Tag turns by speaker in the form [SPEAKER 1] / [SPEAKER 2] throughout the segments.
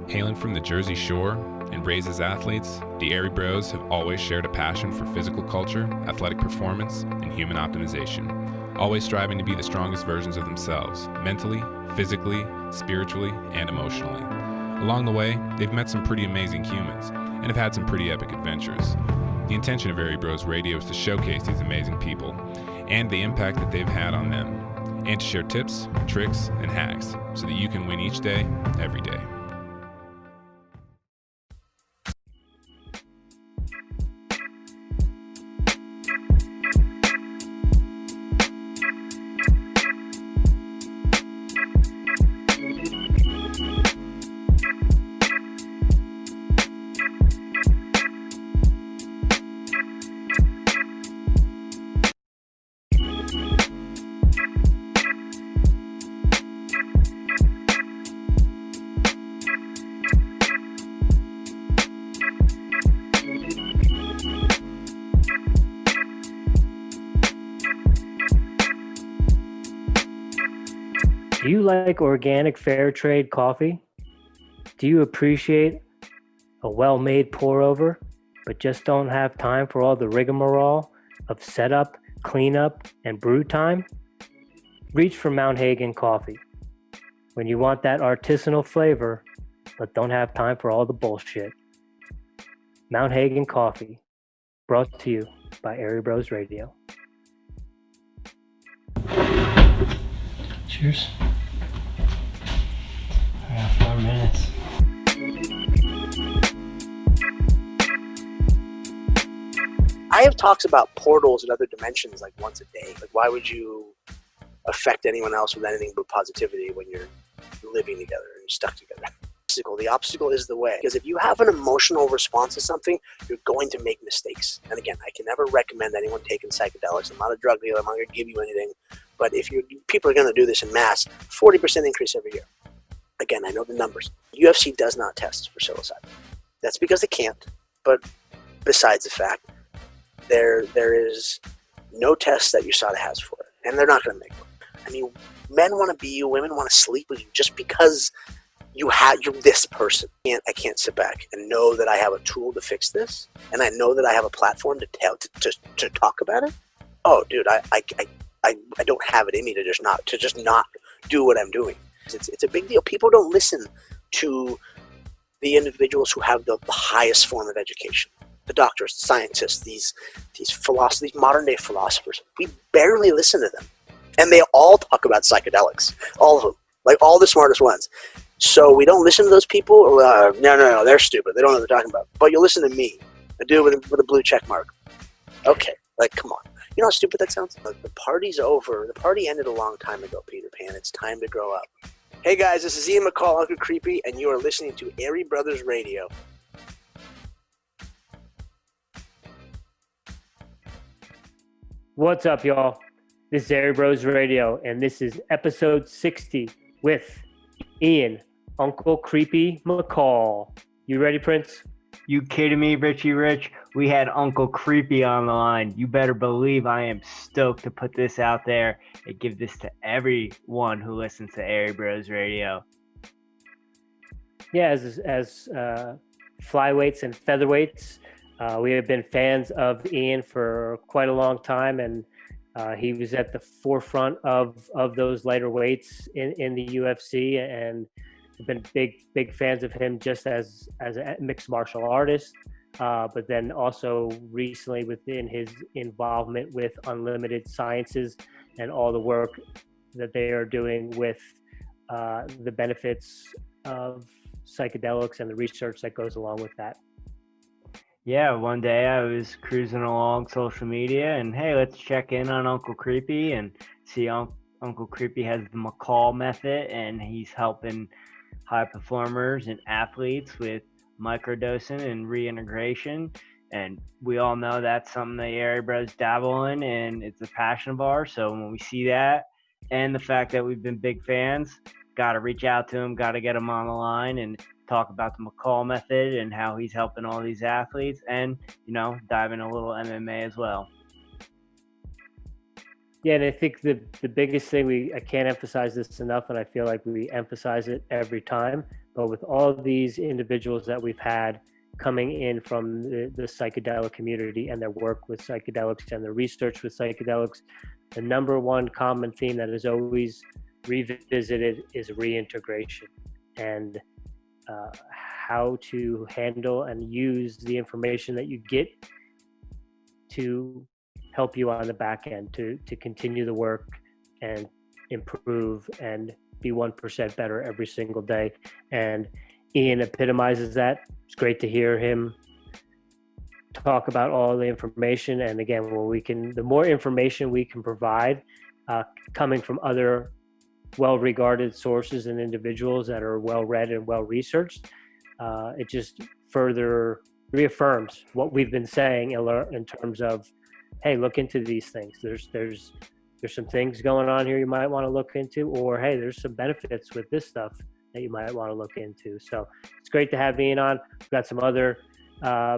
[SPEAKER 1] Hailing from the Jersey Shore and raised as athletes, the Airey Bros have always shared a passion for physical culture, athletic performance, and human optimization, always striving to be the strongest versions of themselves, mentally, physically, spiritually, and emotionally. Along the way, they've met some pretty amazing humans and have had some pretty epic adventures. The intention of Airey Bros Radio is to showcase these amazing people and the impact that they've had on them, and to share tips, tricks, and hacks so that you can win each day, every day.
[SPEAKER 2] Do you like organic fair trade coffee? Do you appreciate a well-made pour-over, but just don't have time for all the rigmarole of setup, cleanup, and brew time? Reach for Mount Hagen coffee. When you want that artisanal flavor, but don't have time for all the bullshit. Mount Hagen coffee, brought to you by Airey Bros Radio. Cheers. I got 4 minutes.
[SPEAKER 3] I have talks about portals and other dimensions like once a day. Like, why would you affect anyone else with anything but positivity when you're living together and stuck together? The obstacle is the way. Because if you have an emotional response to something, you're going to make mistakes. And again, I can never recommend anyone taking psychedelics. I'm not a drug dealer. I'm not going to give you anything. But if people are going to do this in mass, 40% increase every year. Again, I know the numbers. UFC does not test for psilocybin. That's because they can't. But besides the fact, there is no test that USADA has for it. And they're not going to make one. I mean, men want to be you. Women want to sleep with you just because you're this person. I can't sit back and know that I have a tool to fix this, and I know that I have a platform to talk about it. Oh, dude, I don't have it in me to just not do what I'm doing. It's a big deal. People don't listen to the individuals who have the highest form of education. The doctors, the scientists, these philosophers, these modern day philosophers. We barely listen to them, and they all talk about psychedelics. All of them, like all the smartest ones. So we don't listen to those people. No, they're stupid. They don't know what they're talking about. But you'll listen to me, a dude with a blue check mark. Okay, like, come on. You know how stupid that sounds? The party's over. The party ended a long time ago, Peter Pan. It's time to grow up. Hey guys, this is Ian McCall, Uncle Creepy, and you are listening to Airey Brothers Radio.
[SPEAKER 2] What's up, y'all? This is Airey Bros Radio, and this is episode 60 with Ian, Uncle Creepy McCall. You ready, Prince?
[SPEAKER 4] You kidding me, Richie Rich? We had Uncle Creepy on the line. You better believe I am stoked to put this out there and give this to everyone who listens to Airey Bros Radio.
[SPEAKER 2] Yeah, as flyweights and featherweights, we have been fans of Ian for quite a long time, and he was at the forefront of those lighter weights in the UFC, and have been big fans of him just as a mixed martial artist, but then also recently within his involvement with Unlimited Sciences and all the work that they are doing with the benefits of psychedelics and the research that goes along with that.
[SPEAKER 4] Yeah, one day I was cruising along social media and, hey, let's check in on Uncle Creepy and see Uncle Creepy has the Mccall Method, and he's helping high performers and athletes with microdosing and reintegration. And we all know that's something the Airey Bros dabble in, and it's a passion of ours. So when we see that and the fact that we've been big fans, got to reach out to him, got to get him on the line and talk about the Mccall Method and how he's helping all these athletes, and, you know, dive in a little MMA as well.
[SPEAKER 2] Yeah, and I think the biggest thing I can't emphasize this enough, and I feel like we emphasize it every time, but with all these individuals that we've had coming in from the psychedelic community and their work with psychedelics and their research with psychedelics, the number one common theme that is always revisited is reintegration and how to handle and use the information that you get to help you on the back end to continue the work and improve and be 1% better every single day. And Ian epitomizes that. It's great to hear him talk about all the information. And again, the more information we can provide coming from other well-regarded sources and individuals that are well-read and well-researched, it just further reaffirms what we've been saying in terms of, hey, look into these things. There's some things going on here you might want to look into, or hey, there's some benefits with this stuff that you might want to look into. So it's great to have Ian on. We've got some other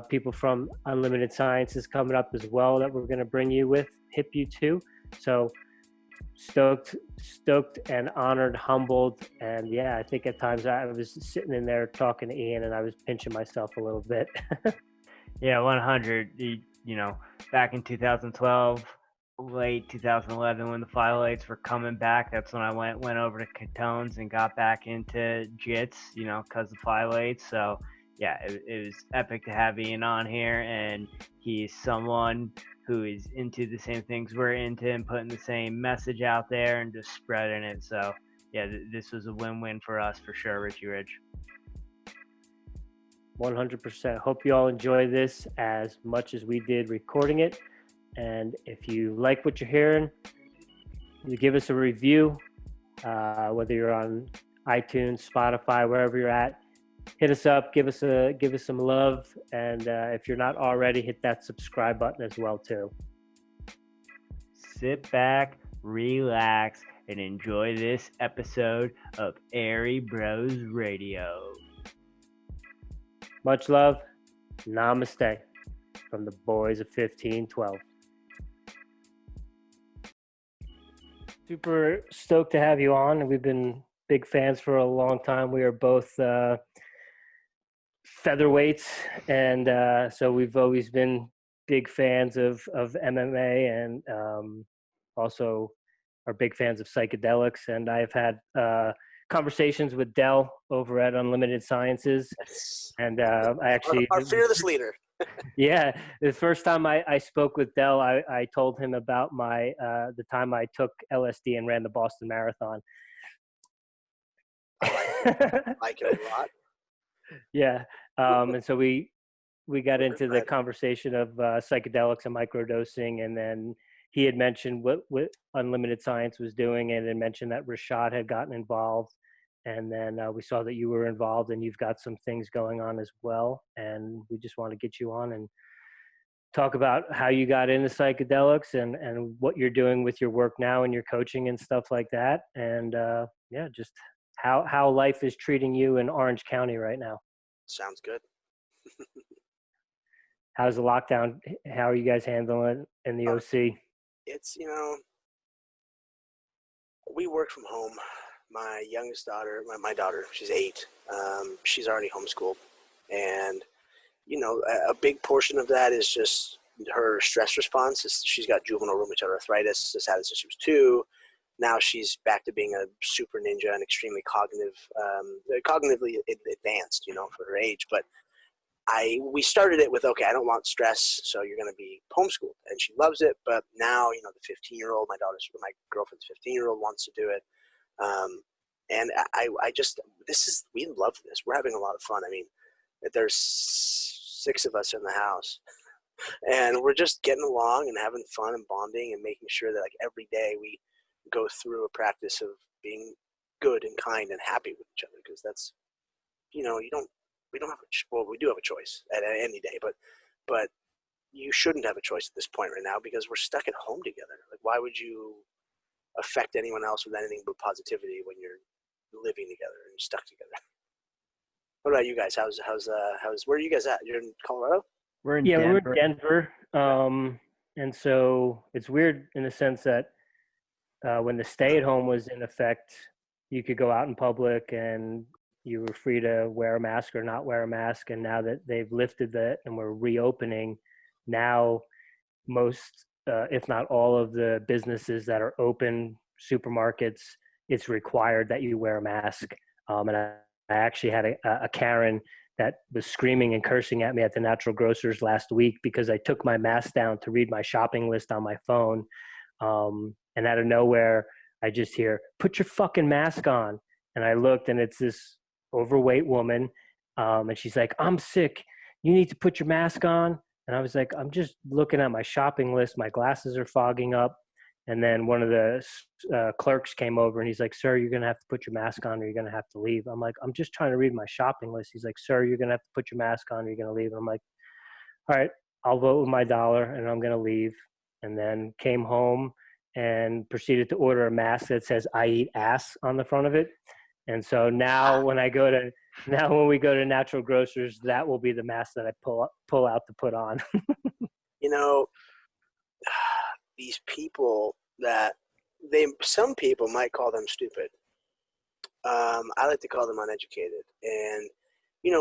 [SPEAKER 2] people from Unlimited Sciences coming up as well that we're going to bring you to. So stoked and honored, humbled, and yeah, I think at times I was sitting in there talking to Ian and I was pinching myself a little bit.
[SPEAKER 4] Yeah, 100. Back in 2012, late 2011, when the phthalates were coming back, that's when I went over to ketones and got back into jits, because of phthalates. So yeah, it was epic to have Ian on here, and he's someone who is into the same things we're into and putting the same message out there and just spreading it. So yeah, this was a win-win for us for sure, Richie Rich.
[SPEAKER 2] 100%. Hope you all enjoy this as much as we did recording it. And if you like what you're hearing, you give us a review, whether you're on iTunes, Spotify, wherever you're at. Hit us up, give us some love, and if you're not already, hit that subscribe button as well too.
[SPEAKER 4] Sit back, relax, and enjoy this episode of Airey Bros Radio.
[SPEAKER 2] Much love. Namaste from the boys of 1512. Super stoked to have you on. We've been big fans for a long time. We are both featherweights, and so we've always been big fans of MMA, and also are big fans of psychedelics. And I've had conversations with Del over at Unlimited Sciences, and I actually
[SPEAKER 3] our fearless leader.
[SPEAKER 2] Yeah, the first time I spoke with Del, I told him about the time I took LSD and ran the Boston Marathon.
[SPEAKER 3] I like it a lot.
[SPEAKER 2] Yeah, and so we got into the conversation of psychedelics and microdosing, and then he had mentioned what Unlimited Science was doing, and then mentioned that Rashad had gotten involved, and then we saw that you were involved, and you've got some things going on as well, and we just want to get you on and talk about how you got into psychedelics and what you're doing with your work now and your coaching and stuff like that, and yeah, just how life is treating you in Orange County right now.
[SPEAKER 3] Sounds good.
[SPEAKER 2] How's the lockdown? How are you guys handling it in the OC?
[SPEAKER 3] It's, we work from home. My youngest daughter, my daughter, she's 8. She's already homeschooled. And, a big portion of that is just her stress response. She's got juvenile rheumatoid arthritis. She's had it since she was 2. Now she's back to being a super ninja and extremely cognitively advanced, for her age. But we started it with, okay, I don't want stress, so you're going to be homeschooled. And she loves it. But now, the 15-year-old, my girlfriend's 15-year-old wants to do it. And we love this. We're having a lot of fun. I mean, there's 6 of us in the house, and we're just getting along and having fun and bonding and making sure that every day we go through a practice of being good and kind and happy with each other. Because that's, we do have a choice at any day, but you shouldn't have a choice at this point right now, because we're stuck at home together. Why would you affect anyone else with anything but positivity when you're living together and stuck together? What about you guys? Where are you guys at? You're in Colorado?
[SPEAKER 2] We're in Denver. And so it's weird in the sense that when the stay-at-home was in effect, you could go out in public and you were free to wear a mask or not wear a mask. And now that they've lifted that and we're reopening, now most, if not all of the businesses that are open, supermarkets, it's required that you wear a mask. And I actually had a Karen that was screaming and cursing at me at the Natural Grocers last week because I took my mask down to read my shopping list on my phone. And out of nowhere, I just hear, "Put your fucking mask on." And I looked, and it's this overweight woman. And she's like, "I'm sick. You need to put your mask on." And I was like, "I'm just looking at my shopping list. My glasses are fogging up." And then one of the clerks came over and he's like, "Sir, you're going to have to put your mask on or you're going to have to leave." I'm like, "I'm just trying to read my shopping list." He's like, "Sir, you're going to have to put your mask on or you're going to leave." And I'm like, "All right, I'll vote with my dollar and I'm going to leave." And then came home and proceeded to order a mask that says "I eat ass" on the front of it. And so now when we go to Natural Grocers, that will be the mask that I pull out to put on.
[SPEAKER 3] You know, these people that some people might call them stupid. I like to call them uneducated. And,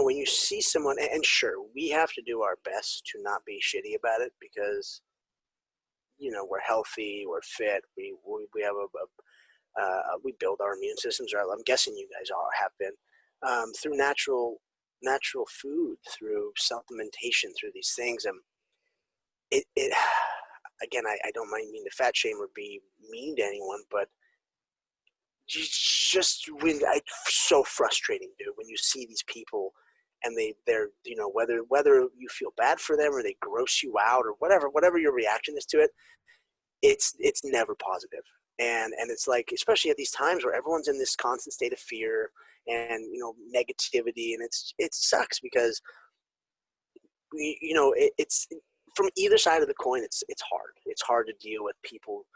[SPEAKER 3] when you see someone, and sure, we have to do our best to not be shitty about it because, we're healthy, we're fit, we have we build our immune systems, or I'm guessing you guys all have been, through natural food, through supplementation, through these things. And it again, I don't mean to fat shame or be mean to anyone, but just it's so frustrating, dude, when you see these people and they're whether you feel bad for them or they gross you out or whatever your reaction is to it, it's never positive. And it's like, especially at these times where everyone's in this constant state of fear and negativity, and it sucks because it's from either side of the coin. It's hard. It's hard to deal with people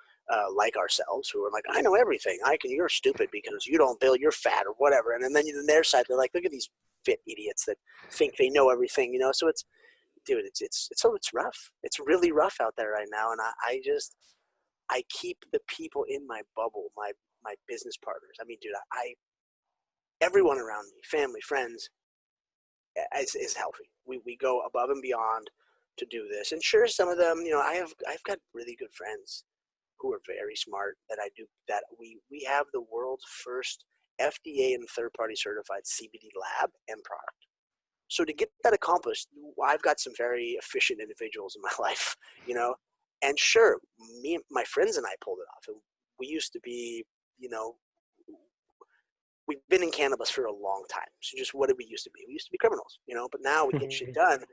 [SPEAKER 3] like ourselves who are like, "I know everything. You're stupid because you don't build. You're fat or whatever." And then on their side, they're like, "Look at these fit idiots that think they know everything." So it's rough. It's really rough out there right now. And I keep the people in my bubble, my business partners. I mean, dude, everyone around me, family, friends, is healthy. We go above and beyond to do this. And sure, some of them, I've got really good friends who are very smart that we have the world's first FDA and third-party certified CBD lab and product. So to get that accomplished, I've got some very efficient individuals in my life, and sure, my friends and I pulled it off. And we used to be, we've been in cannabis for a long time. So just what did we used to be? We used to be criminals, but now we get shit done.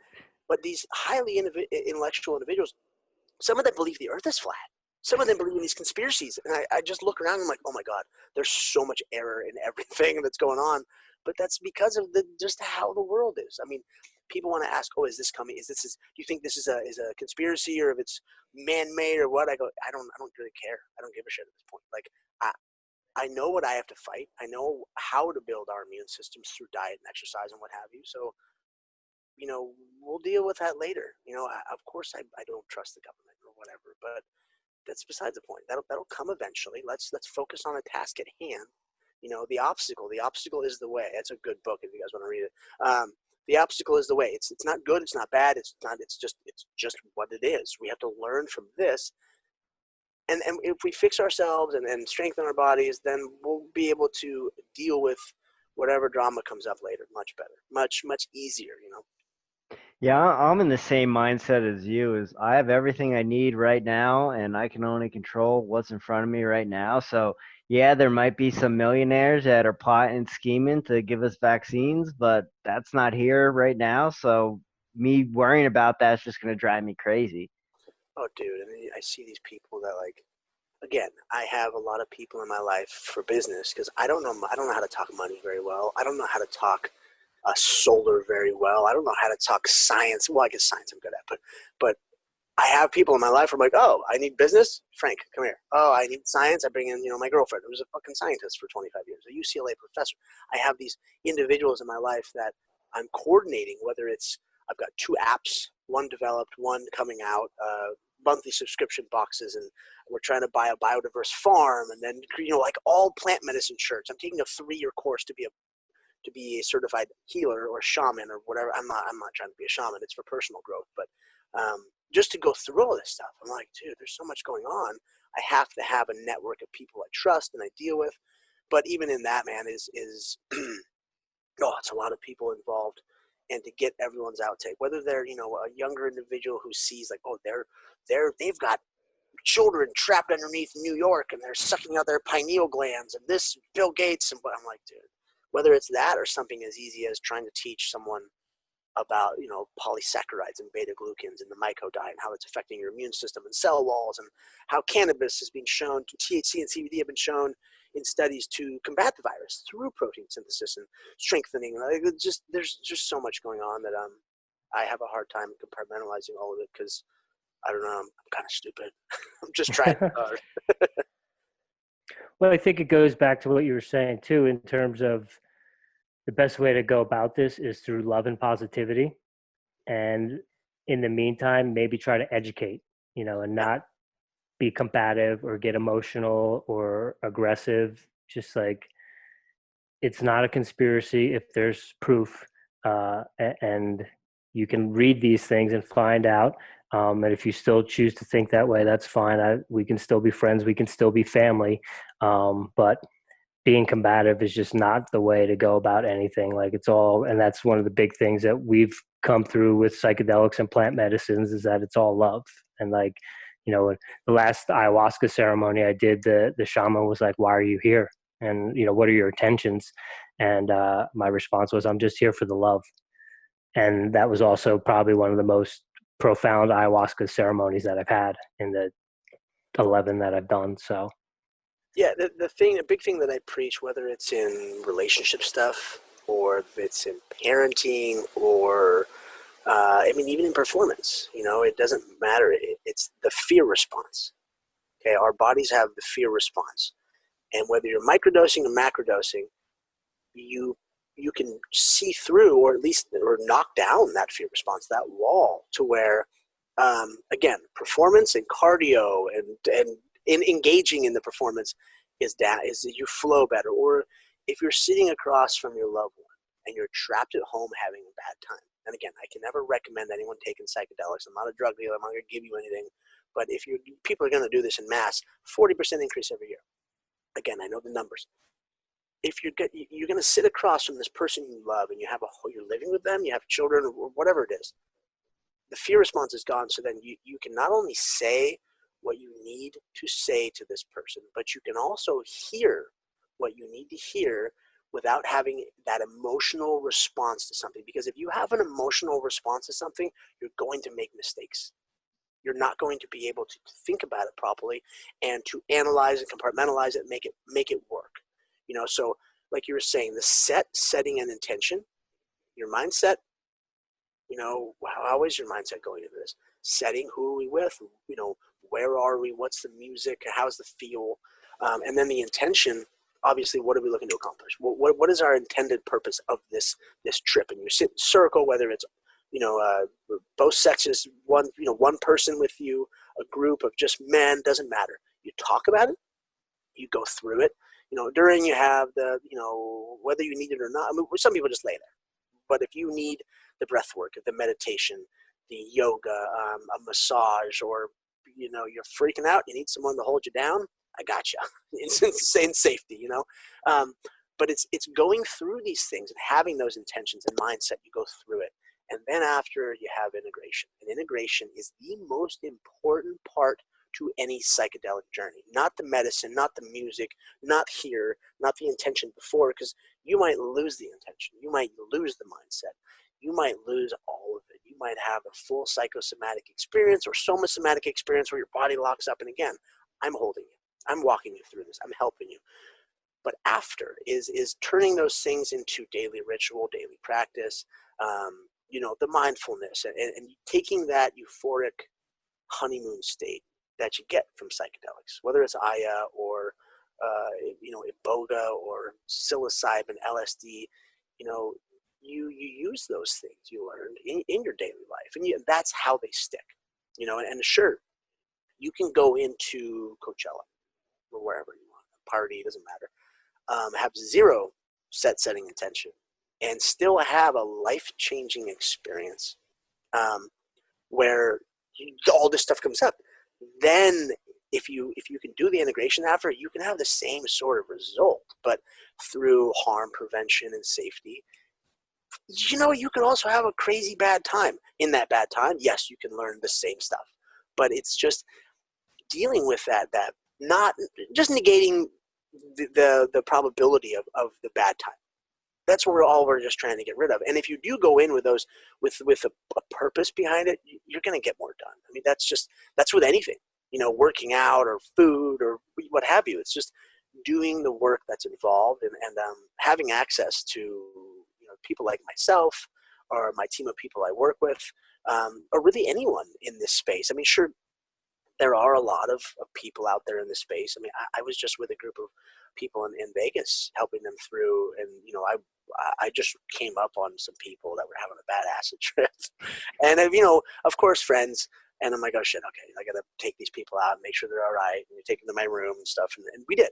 [SPEAKER 3] But these highly intellectual individuals, some of them believe the earth is flat. Some of them believe in these conspiracies. And I just look around and I'm like, oh my God, there's so much error in everything that's going on. But that's because of just how the world is. I mean, people want to ask, "Oh, is this coming? Do you think this is a conspiracy, or if it's man-made or what?" I go, I don't really care. I don't give a shit at this point. Like, I know what I have to fight. I know how to build our immune systems through diet and exercise and what have you. So, we'll deal with that later. Of course, I don't trust the government or whatever, but that's besides the point. That'll come eventually. Let's focus on the task at hand. The obstacle is the way. That's a good book if you guys want to read it. The obstacle is the way. It's not good. It's not bad. It's just what it is. We have to learn from this. And if we fix ourselves and strengthen our bodies, then we'll be able to deal with whatever drama comes up later much better, much easier,
[SPEAKER 4] Yeah, I'm in the same mindset as you. Is I have everything I need right now, and I can only control what's in front of me right now. So yeah, there might be some millionaires that are plotting and scheming to give us vaccines, but that's not here right now. So me worrying about that is just going to drive me crazy.
[SPEAKER 3] Oh, dude, I see these people that, like, again, I have a lot of people in my life for business because I don't know how to talk money very well. I don't know how to talk solar very well. I don't know how to talk science. Well, I guess science I'm good at, but I have people in my life where I'm like, "Oh, I need business. Frank, come here. Oh, I need science. I bring in, my girlfriend who's a fucking scientist for 25 years, a UCLA professor." I have these individuals in my life that I'm coordinating, whether it's I've got 2 apps, one developed, one coming out, monthly subscription boxes, and we're trying to buy a biodiverse farm, and then, you know, like all plant medicine shirts. I'm taking a 3-year course to be a certified healer or shaman or whatever. I'm not trying to be a shaman. It's for personal growth, but just to go through all this stuff, I'm like, dude, there's so much going on. I have to have a network of people I trust and I deal with. But even in that, man, is it's a lot of people involved. And to get everyone's outtake, whether they're, you know, a younger individual who sees like, oh, they've got children trapped underneath New York and they're sucking out their pineal glands, and this Bill Gates, and what, I'm like, dude, whether it's that or something as easy as trying to teach someone about, you know, polysaccharides and beta glucans in the myco diet and how it's affecting your immune system and cell walls, and how cannabis has been shown, THC and CBD have been shown in studies to combat the virus through protein synthesis and strengthening. Like, there's just so much going on that I have a hard time compartmentalizing all of it, because I don't know, I'm kind of stupid. I'm just trying hard.
[SPEAKER 2] Well, I think it goes back to what you were saying too, in terms of the best way to go about this is through love and positivity. And in the meantime, maybe try to educate, you know, and not be combative or get emotional or aggressive. Just like, it's not a conspiracy if there's proof, and you can read these things and find out. And if you still choose to think that way, that's fine. We can still be friends. We can still be family. But being combative is just not the way to go about anything. Like, it's all, and that's one of the big things that we've come through with psychedelics and plant medicines, is that it's all love. And like, you know, the last ayahuasca ceremony I did, the shaman was like, why are you here? And, you know, what are your intentions? And my response was, I'm just here for the love. And that was also probably one of the most profound ayahuasca ceremonies that I've had in the 11 that I've done. So
[SPEAKER 3] yeah, the big thing that I preach, whether it's in relationship stuff or if it's in parenting or I mean, even in performance, you know, it doesn't matter. It's the fear response. Okay, our bodies have the fear response, and whether you're microdosing or macrodosing, you can see through, or at least knock down that fear response, that wall, to where again, performance and cardio and in engaging in the performance is that you flow better. Or if you're sitting across from your loved one and you're trapped at home having a bad time, and again, I can never recommend anyone taking psychedelics. I'm not a drug dealer. I'm not going to give you anything. But if people are going to do this in mass, 40% increase every year. Again, I know the numbers. If you're going to sit across from this person you love, and you're living with them, you have children, or whatever it is, the fear response is gone. So then you can not only say what you need to say to this person, but you can also hear what you need to hear without having that emotional response to something. Because if you have an emotional response to something, you're going to make mistakes. You're not going to be able to think about it properly and to analyze and compartmentalize it, make it work. You know, so like you were saying, the setting and intention, your mindset, you know, how is your mindset going into this? Setting, who are we with? You know, where are we? What's the music? How's the feel? And then the intention, obviously, what are we looking to accomplish? What is our intended purpose of this trip? And you sit in a circle, whether it's, you know, both sexes, one person with you, a group of just men, doesn't matter. You talk about it, you go through it. You know, during you have the, you know, whether you need it or not. I mean, some people just lay there. But if you need the breath work, the meditation, the yoga, a massage, or, you know, you're freaking out, you need someone to hold you down, I got you. It's insane safety, you know. But it's going through these things and having those intentions and mindset. You go through it. And then after, you have integration. And integration is the most important part to any psychedelic journey. Not the medicine, not the music, not here, not the intention before, because you might lose the intention. You might lose the mindset. You might lose all of it. You might have a full psychosomatic experience or somasomatic experience where your body locks up. And again, I'm holding you. I'm walking you through this. I'm helping you. But after is turning those things into daily ritual, daily practice, you know, the mindfulness, and taking that euphoric honeymoon state that you get from psychedelics, whether it's Aya or, you know, Iboga or Psilocybin, LSD, you know, you use those things you learned in your daily life, and that's how they stick, you know. And sure, you can go into Coachella or wherever you want, party, doesn't matter, have zero setting intention and still have a life-changing experience where all this stuff comes up. Then if you can do the integration after, you can have the same sort of result, but through harm prevention and safety. You can also have a crazy bad time. In that bad time, yes, you can learn the same stuff, but it's just dealing with that not just negating the probability of the bad time. That's what we're just trying to get rid of. And if you do go in with those with a purpose behind it, you're going to get more done. I mean, that's with anything, working out or food or what have you. It's just doing the work that's involved and having access to people like myself or my team of people I work with, or really anyone in this space. I mean, sure, there are a lot of people out there in this space. I mean, I was just with a group of people in Vegas, helping them through, and I just came up on some people that were having a bad acid trip, and of course, friends. And I'm like, oh shit, okay, I gotta take these people out and make sure they're all right, and take them to my room and stuff, and we did.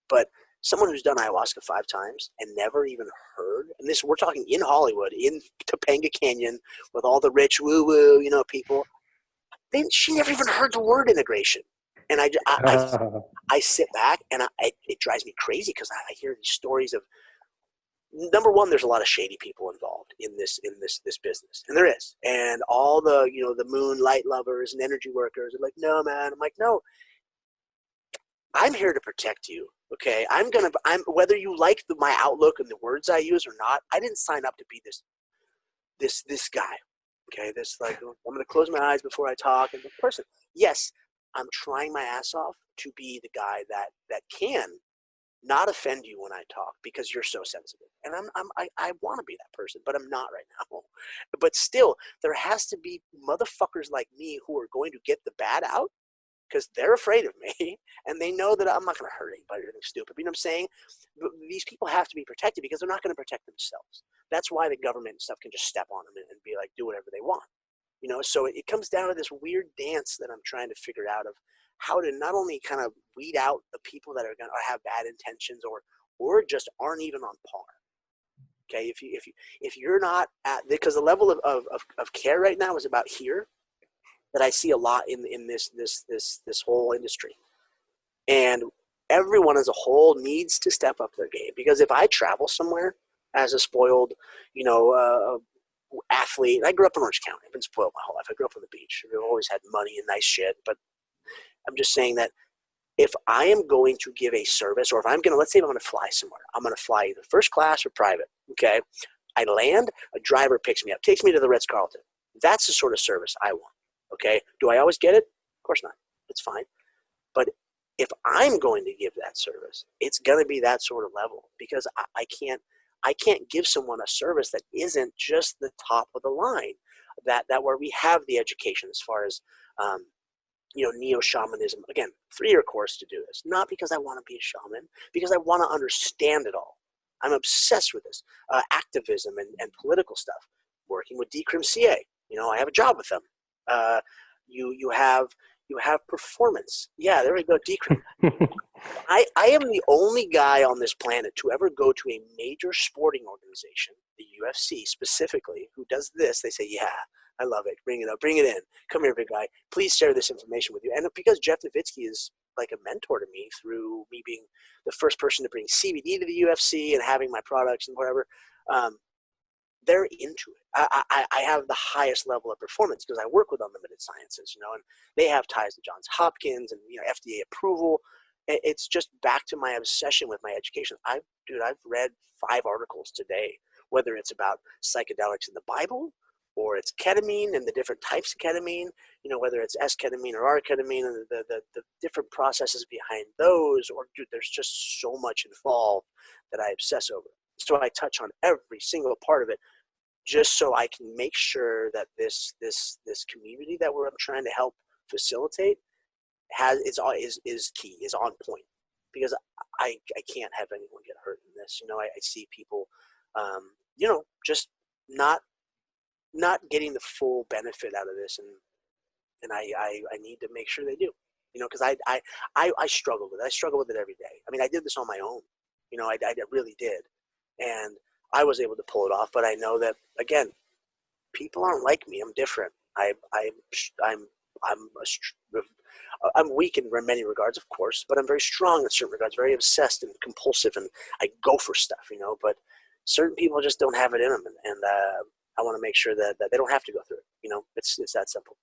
[SPEAKER 3] But someone who's done ayahuasca 5 times and never even heard, and this, we're talking in Hollywood, in Topanga Canyon, with all the rich woo-woo, people, then she never even heard the word integration. And I sit back and it drives me crazy because I hear these stories of, number one, there's a lot of shady people involved in this business, and there is, and all the the moonlight lovers and energy workers are like, no man. I'm like, no, I'm here to protect you. Okay, I'm whether you like my outlook and the words I use or not, I didn't sign up to be this guy. Okay, this I'm going to close my eyes before I talk. And the person, yes, I'm trying my ass off to be the guy that can not offend you when I talk because you're so sensitive. And I want to be that person, but I'm not right now. But still, there has to be motherfuckers like me who are going to get the bad out because they're afraid of me and they know that I'm not going to hurt anybody or anything stupid. You know what I'm saying? These people have to be protected because they're not going to protect themselves. That's why the government and stuff can just step on them and be like, do whatever they want. So it comes down to this weird dance that I'm trying to figure out of how to not only kind of weed out the people that are going to have bad intentions or just aren't even on par. Okay, if you're not at, because the level of care right now is about here, that I see a lot in this whole industry, and everyone as a whole needs to step up their game. Because if I travel somewhere as a spoiled, athlete, I grew up in Orange County. I've been spoiled my whole life. I grew up on the beach. I've always had money and nice shit. But I'm just saying that if I am going to give a service, or if I'm going to, let's say I'm going to fly somewhere, I'm going to fly either first class or private. Okay, I land, a driver picks me up, takes me to the Ritz-Carlton. That's the sort of service I want. Okay, do I always get it? Of course not. It's fine. But if I'm going to give that service, it's going to be that sort of level, because I can't give someone a service that isn't just the top of the line, that where we have the education as far as neo-shamanism. Again, 3-year course to do this, not because I want to be a shaman, because I want to understand it all. I'm obsessed with this activism and political stuff. Working with Decriminalize, I have a job with them. You have performance. Yeah, there we go. Decrim. I am the only guy on this planet to ever go to a major sporting organization, the UFC specifically, who does this. They say, yeah, I love it. Bring it up. Bring it in. Come here, big guy. Please share this information with you. And because Jeff Nowitzki is like a mentor to me through me being the first person to bring CBD to the UFC and having my products and whatever, they're into it. I have the highest level of performance because I work with Unlimited Sciences, and they have ties to Johns Hopkins and FDA approval. It's just back to my obsession with my education. I've read 5 articles today, whether it's about psychedelics in the Bible, or it's ketamine and the different types of ketamine, whether it's S-ketamine or R-ketamine and the different processes behind those, or there's just so much involved that I obsess over. So I touch on every single part of it, just so I can make sure that this community that I'm trying to help facilitate is key, is on point, because I can't have anyone get hurt in this. I see people, just not getting the full benefit out of this, and I need to make sure they do. you know, because I struggled with it. I struggle with it every day. I mean, I did this on my own, you know, I really did. And I was able to pull it off, but I know that, again, people aren't like me. I'm different. I'm weak in many regards, of course, but I'm very strong in certain regards, very obsessed and compulsive, and I go for stuff, you know, but certain people just don't have it in them. And I want to make sure that they don't have to go through it. You know, it's that simple.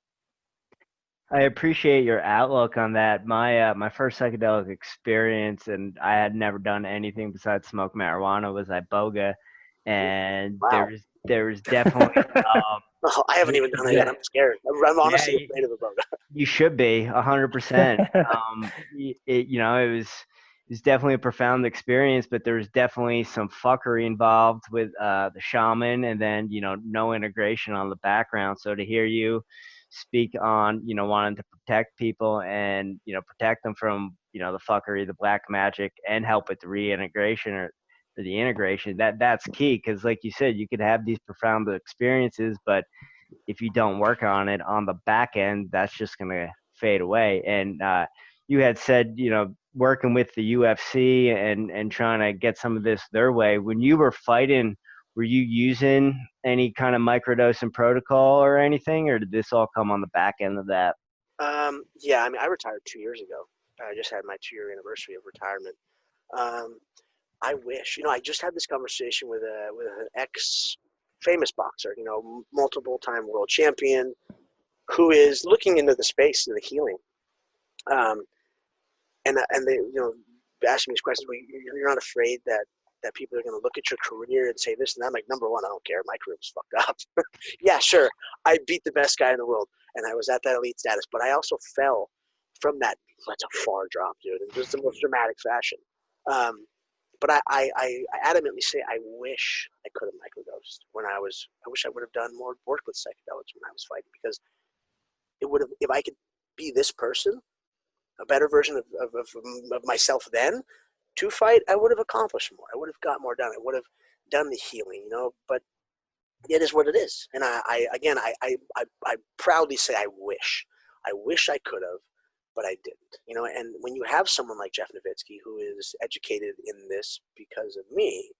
[SPEAKER 4] I appreciate your outlook on that. My first psychedelic experience, and I had never done anything besides smoke marijuana, was iboga, and
[SPEAKER 3] Wow.
[SPEAKER 4] there was definitely
[SPEAKER 3] Oh, I haven't even done it yet. I'm scared. I'm honestly afraid of iboga.
[SPEAKER 4] You should be 100%. It was definitely a profound experience, but there was definitely some fuckery involved with the shaman, and then no integration on the background. So to hear you speak on wanting to protect people and protect them from the fuckery, the black magic, and help with the reintegration or the integration, that's key, because like you said, you could have these profound experiences, but if you don't work on it on the back end, that's just going to fade away. And you had said, working with the UFC and trying to get some of this their way. When you were fighting, were you using any kind of microdosing protocol or anything, or did this all come on the back end of that?
[SPEAKER 3] Yeah, I mean, I retired 2 years ago. I just had my 2-year anniversary of retirement. I wish, I just had this conversation with an ex-famous boxer, multiple-time world champion, who is looking into the space of the healing. And they, asking me these questions. Well, you're not afraid that people are going to look at your career and say this and that? I'm like, number one, I don't care. My career was fucked up. Yeah, sure. I beat the best guy in the world, and I was at that elite status. But I also fell from that. That's a far drop, dude, in just the most dramatic fashion. But I adamantly say I wish I could have microdosed when I wish I would have done more work with psychedelics when I was fighting, because it would have, if I could be this person, a better version of myself then to fight, I would have accomplished more. I would have got more done. I would have done the healing, but it is what it is. And I proudly say I wish I could have, but I didn't, and when you have someone like Jeff Novitzky, who is educated in this because of me,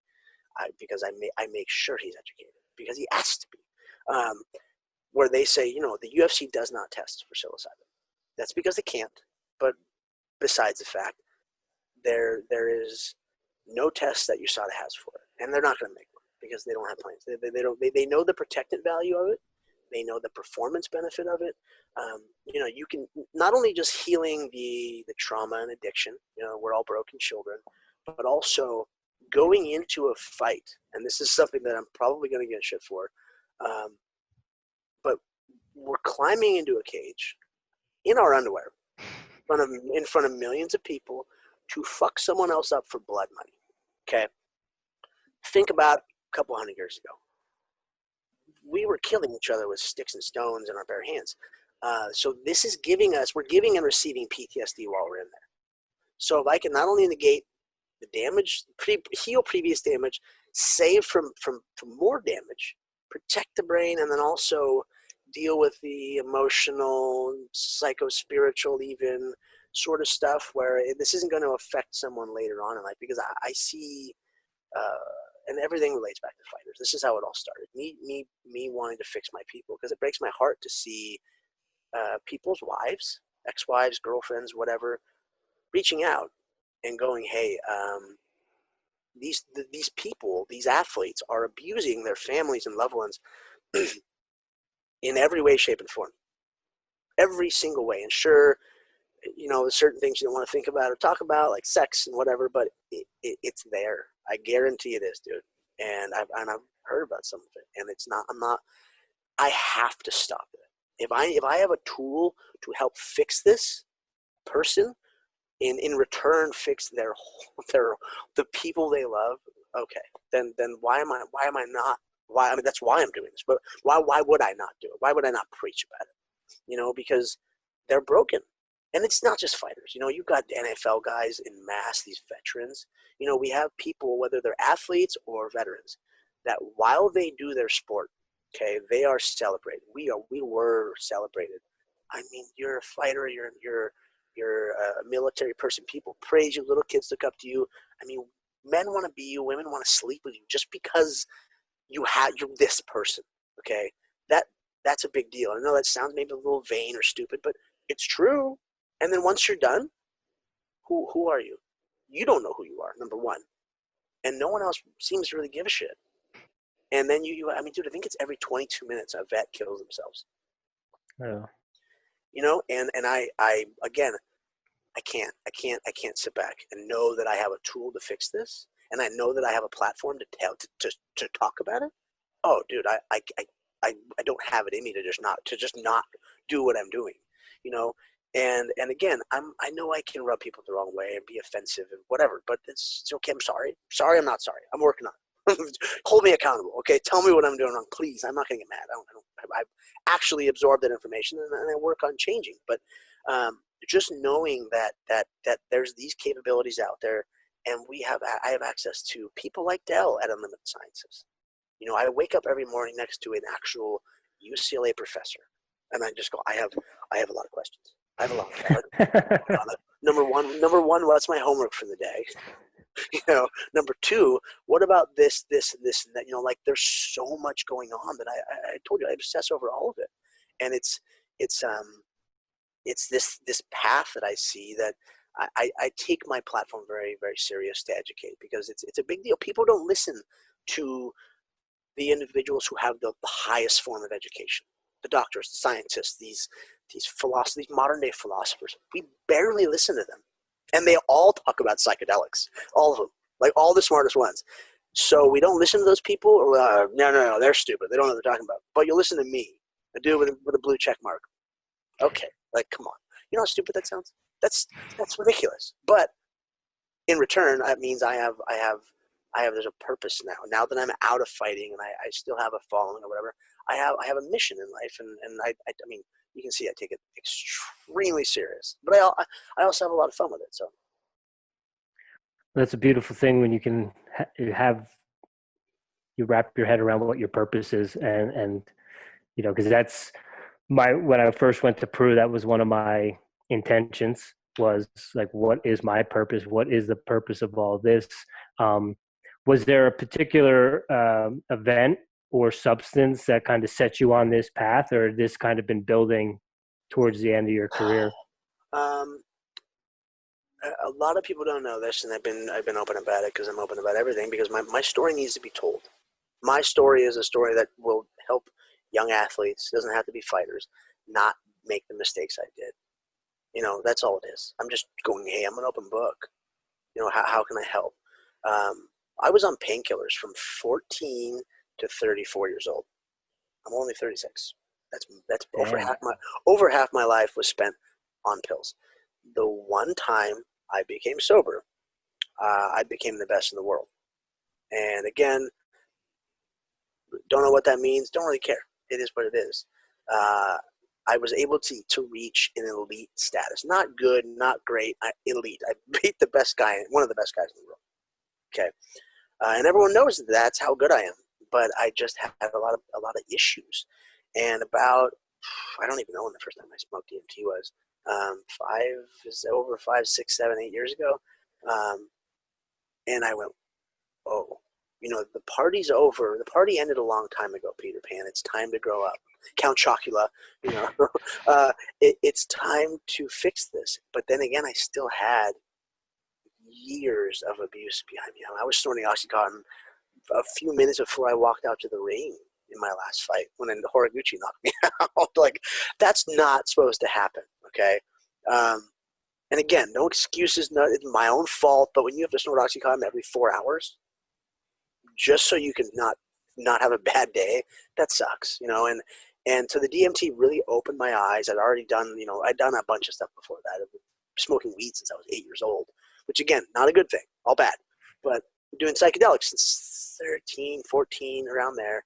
[SPEAKER 3] because I make sure he's educated, because he has to be, where they say, the UFC does not test for psilocybin. That's because they can't. But besides the fact, there is no test that USADA has for it, and they're not going to make one because they don't have plans. They know the protectant value of it. They know the performance benefit of it. You can not only just healing the trauma and addiction. We're all broken children, but also going into a fight. And this is something that I'm probably going to get shit for. But we're climbing into a cage in our underwear in front of millions of people to fuck someone else up for blood money. Okay? Think about a couple hundred years ago. We were killing each other with sticks and stones in our bare hands. So this is we're giving and receiving PTSD while we're in there. So if I can not only negate the damage, heal previous damage, save from more damage, protect the brain, and then also deal with the emotional, psycho-spiritual even sort of stuff where this isn't going to affect someone later on in life, because I see, and everything relates back to fighters. This is how it all started. Me wanting to fix my people, because it breaks my heart to see people's wives, ex-wives, girlfriends, whatever, reaching out and going, hey, these people, these athletes are abusing their families and loved ones in every way, shape, and form. Every single way. And sure, there's certain things you don't want to think about or talk about, like sex and whatever, but it's there. I guarantee it is, dude. And I've heard about some of it, and I have to stop it. If I have a tool to help fix this person, in return fix the people they love, okay, then why am I not? Why? I mean, that's why I'm doing this. But why would I not do it? Why would I not preach about it? Because they're broken. And it's not just fighters. You've got NFL guys in mass, these veterans. We have people, whether they're athletes or veterans, that while they do their sport, okay, they are celebrated. We were celebrated. I mean, you're a fighter. You're you're a military person. People praise you. Little kids look up to you. I mean, men want to be you. Women want to sleep with you just because you're this person. Okay, that's a big deal. I know that sounds maybe a little vain or stupid, but it's true. And then once you're done, who are you? You don't know who you are, number one. And no one else seems to really give a shit. And then I mean, dude, I think it's every 22 minutes a vet kills themselves.
[SPEAKER 2] Yeah.
[SPEAKER 3] You know, and I again, I can't sit back and know that I have a tool to fix this, and I know that I have a platform to talk about it. Oh, dude, I don't have it in me to just not do what I'm doing, you know. And again, I know I can rub people the wrong way and be offensive and whatever, but it's okay. I'm sorry. I'm not sorry. I'm working on it. Hold me accountable, okay? Tell me what I'm doing wrong, please. I'm not gonna get mad. I've actually absorbed that information and I work on changing. But just knowing that there's these capabilities out there, and I have access to people like Dell at Unlimited Sciences. You know, I wake up every morning next to an actual UCLA professor, and I just go, I have a lot of questions. I have a lot. Number one, what's my homework for the day? You know, number two, what about this, and that? You know, like there's so much going on that I told you I obsess over all of it, and it's this path that I see that I take my platform very, very serious to educate, because it's a big deal. People don't listen to the individuals who have the highest form of education, the doctors, the scientists, these philosophers, these modern day philosophers. We barely listen to them. And they all talk about psychedelics, all of them, like all the smartest ones. So we don't listen to those people. Or, no, they're stupid. They don't know what they're talking about. But you'll listen to me, a dude with a blue check mark. Okay, like come on. You know how stupid that sounds? That's ridiculous. But in return, that means there's a purpose now. Now that I'm out of fighting and I still have a following or whatever, I have a mission in life, and I mean, you can see I take it extremely serious, but I also have a lot of fun with it. So
[SPEAKER 2] that's a beautiful thing when you can you wrap your head around what your purpose is, and you know, because that's when I first went to Peru, that was one of my intentions, was like, what is my purpose? What is the purpose of all this? Was there a particular event or substance that kind of set you on this path, or this kind of been building towards the end of your career?
[SPEAKER 3] A lot of people don't know this, and I've been open about it because I'm open about everything, because my story needs to be told. My story is a story that will help young athletes, it doesn't have to be fighters, not make the mistakes I did. You know, that's all it is. I'm just going, hey, I'm an open book. You know, how can I help? I was on painkillers from 14 to 34 years old. I'm only 36. That's over half my life was spent on pills. The one time I became sober, I became the best in the world. And again, don't know what that means. Don't really care. It is what it is. I was able to reach an elite status. Not good, not great, elite. I beat the best guy, one of the best guys in the world. Okay. And everyone knows that that's how good I am. But I just had a lot of issues. And about, I don't even know when the first time I smoked DMT was. 5, 6, 7, 8 years ago. And I went, oh, you know, the party's over. The party ended a long time ago, Peter Pan. It's time to grow up. Count Chocula, you know. It's time to fix this. But then again, I still had years of abuse behind me. I was snorting Oxycontin a few minutes before I walked out to the ring in my last fight when Horiguchi knocked me out. Like, that's not supposed to happen, okay? And again, no excuses, it's my own fault, but when you have to snort Oxycontin every 4 hours, just so you can not have a bad day, that sucks, you know? And so the DMT really opened my eyes. I'd already done, you know, I'd done a bunch of stuff before that. I've been smoking weed since I was 8 years old, which again, not a good thing, all bad. But doing psychedelics since 13, 14, around there.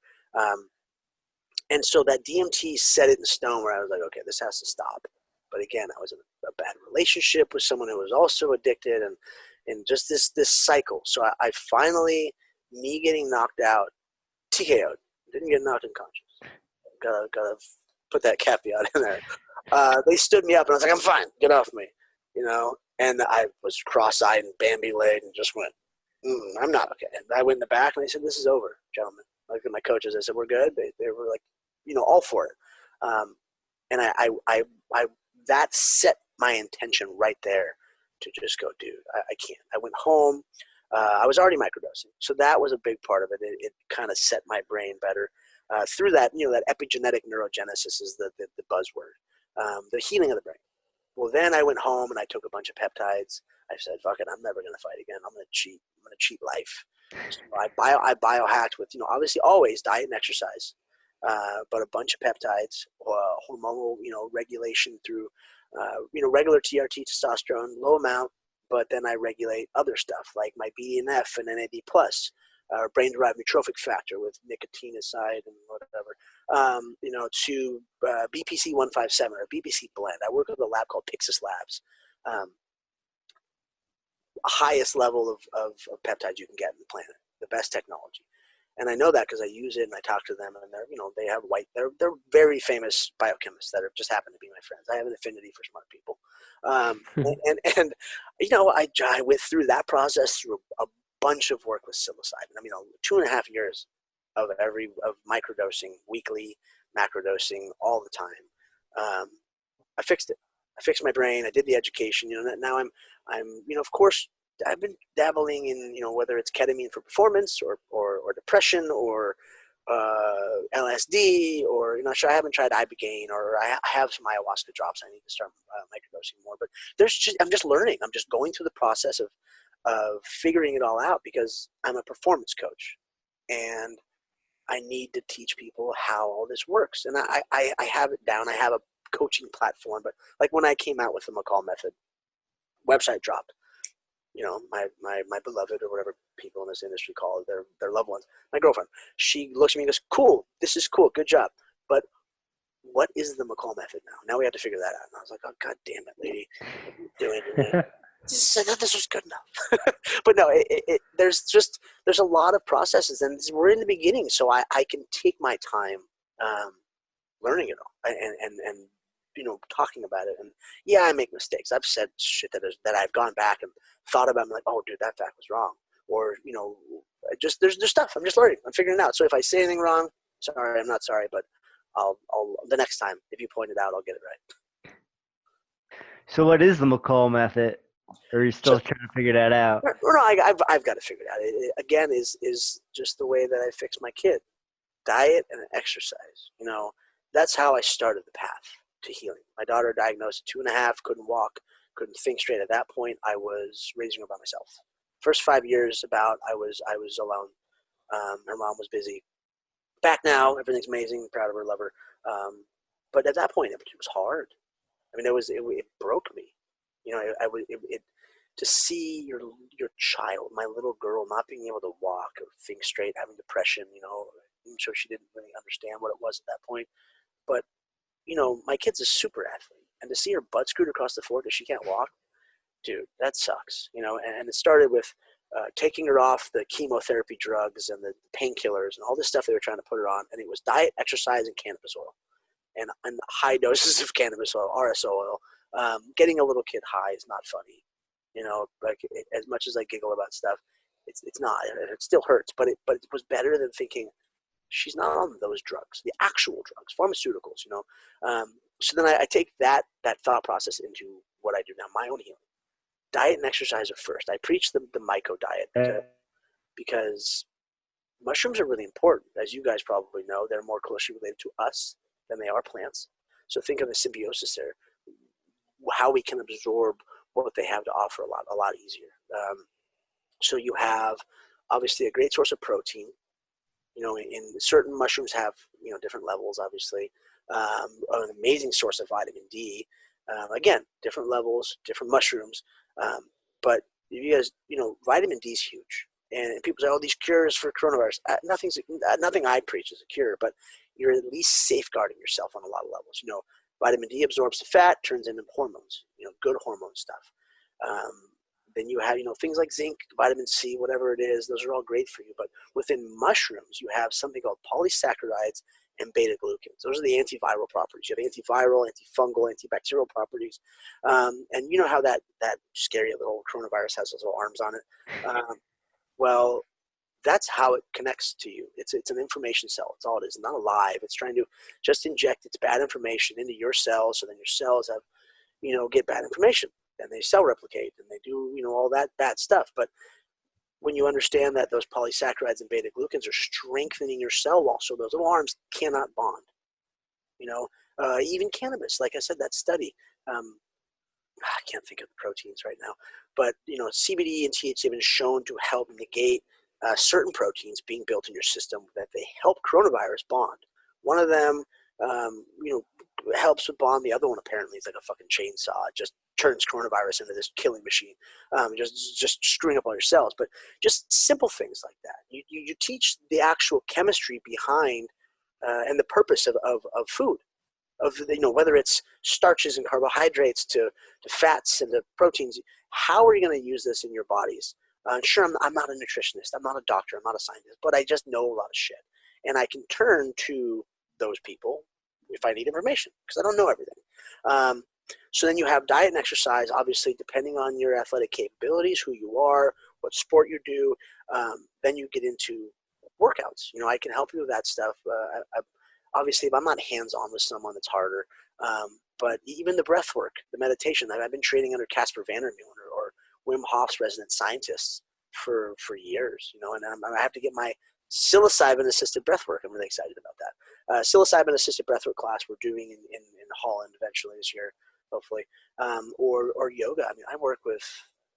[SPEAKER 3] And so that DMT set it in stone where I was like, okay, this has to stop. But again, I was in a bad relationship with someone who was also addicted, and just this cycle. So I finally, me getting knocked out, TKO'd, didn't get knocked unconscious. Gotta put that caveat in there. They stood me up and I was like, I'm fine, get off me. and I was cross-eyed and Bambi-legged and just went, I'm not okay. And I went in the back and I said, this is over, gentlemen. I looked at my coaches. I said, we're good. They were like, all for it. And I that set my intention right there to just go, dude, I can't. I went home. I was already microdosing. So that was a big part of it. It kind of set my brain better. Through that, that epigenetic neurogenesis is the buzzword, the healing of the brain. Well, then I went home and I took a bunch of peptides. I said, fuck it, I'm never going to fight again. I'm going to cheat. I'm going to cheat life. So I biohacked with, obviously always diet and exercise, but a bunch of peptides, hormonal, regulation through, regular TRT, testosterone, low amount, but then I regulate other stuff like my BDNF and NAD+, brain-derived neurotrophic factor with nicotinamide and whatever, to BPC 157 or BPC blend. I work with a lab called Pixis Labs, highest level of peptides you can get on the planet, the best technology. And I know that because I use it and I talk to them, and they have they're very famous biochemists that just happen to be my friends. I have an affinity for smart people. I went through that process through a bunch of work with psilocybin. 2.5 years of microdosing, weekly macrodosing all the time. I fixed it. I fixed my brain. I did the education. Now I'm of course I've been dabbling in whether it's ketamine for performance or depression or LSD or I haven't tried ibogaine, or I have some ayahuasca drops. I need to start microdosing more. But I'm just learning. I'm just going through the process of figuring it all out because I'm a performance coach and I need to teach people how all this works. And I have it down. I have a coaching platform, but like when I came out with the Mccall Method, website dropped. My beloved, or whatever people in this industry call it, their loved ones, my girlfriend, she looks at me and goes, cool, this is cool, good job. But what is the Mccall Method now? Now we have to figure that out. And I was like, oh, God damn it, lady. What are you doing? This was good enough. But no, there's a lot of processes, and we're in the beginning, so I can take my time learning it all and talking about it. And yeah, I make mistakes. I've said shit that I've gone back and thought about. I'm like, oh, dude, that fact was wrong. Or there's stuff. I'm just learning. I'm figuring it out. So if I say anything wrong, sorry, I'm not sorry, but I'll the next time if you point it out, I'll get it right.
[SPEAKER 4] So what is the Mccall Method? Or are you still trying to figure that out?
[SPEAKER 3] No, I've got to figure it out. It again is just the way that I fix my kid. Diet and exercise. That's how I started the path to healing. My daughter diagnosed at 2.5, couldn't walk, couldn't think straight. At that point, I was raising her by myself. First 5 years I was alone. Her mom was busy. Back now, everything's amazing, proud of her, love her. But at that point, it was hard. It broke me. To see your child, my little girl, not being able to walk or think straight, having depression. I'm sure she didn't really understand what it was at that point. But my kid's a super athlete, and to see her butt screwed across the floor because she can't walk, dude, that sucks. And it started with taking her off the chemotherapy drugs and the painkillers and all this stuff they were trying to put her on, and it was diet, exercise, and cannabis oil, and high doses of cannabis oil, RSO oil. Getting a little kid high is not funny. As much as I giggle about stuff, it's not. It still hurts, but it was better than thinking she's not on those drugs, the actual drugs, pharmaceuticals. So then I take that thought process into what I do now, my own healing. Diet and exercise are first. I preach the myco diet because mushrooms are really important. As you guys probably know, they're more closely related to us than they are plants. So think of the symbiosis there, how we can absorb what they have to offer a lot easier. So you have obviously a great source of protein. In certain mushrooms have different levels, obviously. An amazing source of vitamin D. Again, different levels, different mushrooms. But you guys, vitamin D is huge. And people say, oh, these cures for coronavirus. Nothing I preach is a cure, but you're at least safeguarding yourself on a lot of levels. Vitamin D absorbs the fat, turns into hormones, good hormone stuff. Then you have, things like zinc, vitamin C, whatever it is. Those are all great for you. But within mushrooms, you have something called polysaccharides and beta glucans. Those are the antiviral properties. You have antiviral, antifungal, antibacterial properties. And you know how that scary little coronavirus has those little arms on it? Well, that's how it connects to you. It's an information cell. It's all it is. It's not alive. It's trying to just inject its bad information into your cells, so then your cells have, get bad information. And they cell replicate, and they do, all that bad stuff. But when you understand that those polysaccharides and beta glucans are strengthening your cell wall, so those little arms cannot bond. Even cannabis, like I said, that study, I can't think of the proteins right now, but CBD and THC have been shown to help negate certain proteins being built in your system that they help coronavirus bond. One of them, helps with bond. The other one apparently is like a fucking chainsaw. It just turns coronavirus into this killing machine. Just screwing up all your cells. But just simple things like that. You teach the actual chemistry behind and the purpose of food. Whether it's starches and carbohydrates to fats and to proteins. How are you going to use this in your bodies? Sure, I'm not a nutritionist. I'm not a doctor. I'm not a scientist. But I just know a lot of shit. And I can turn to those people if I need information, because I don't know everything. So then you have diet and exercise, obviously, depending on your athletic capabilities, who you are, what sport you do. Then you get into workouts. I can help you with that stuff. Obviously, if I'm not hands-on with someone, it's harder. But even the breath work, the meditation, I've been training under Casper Van der Noen or Wim Hof's resident scientists for years, and I have to get my psilocybin-assisted breathwork. I'm really excited about that. Psilocybin-assisted breathwork class we're doing in Holland eventually this year, hopefully, or yoga. I mean, I work with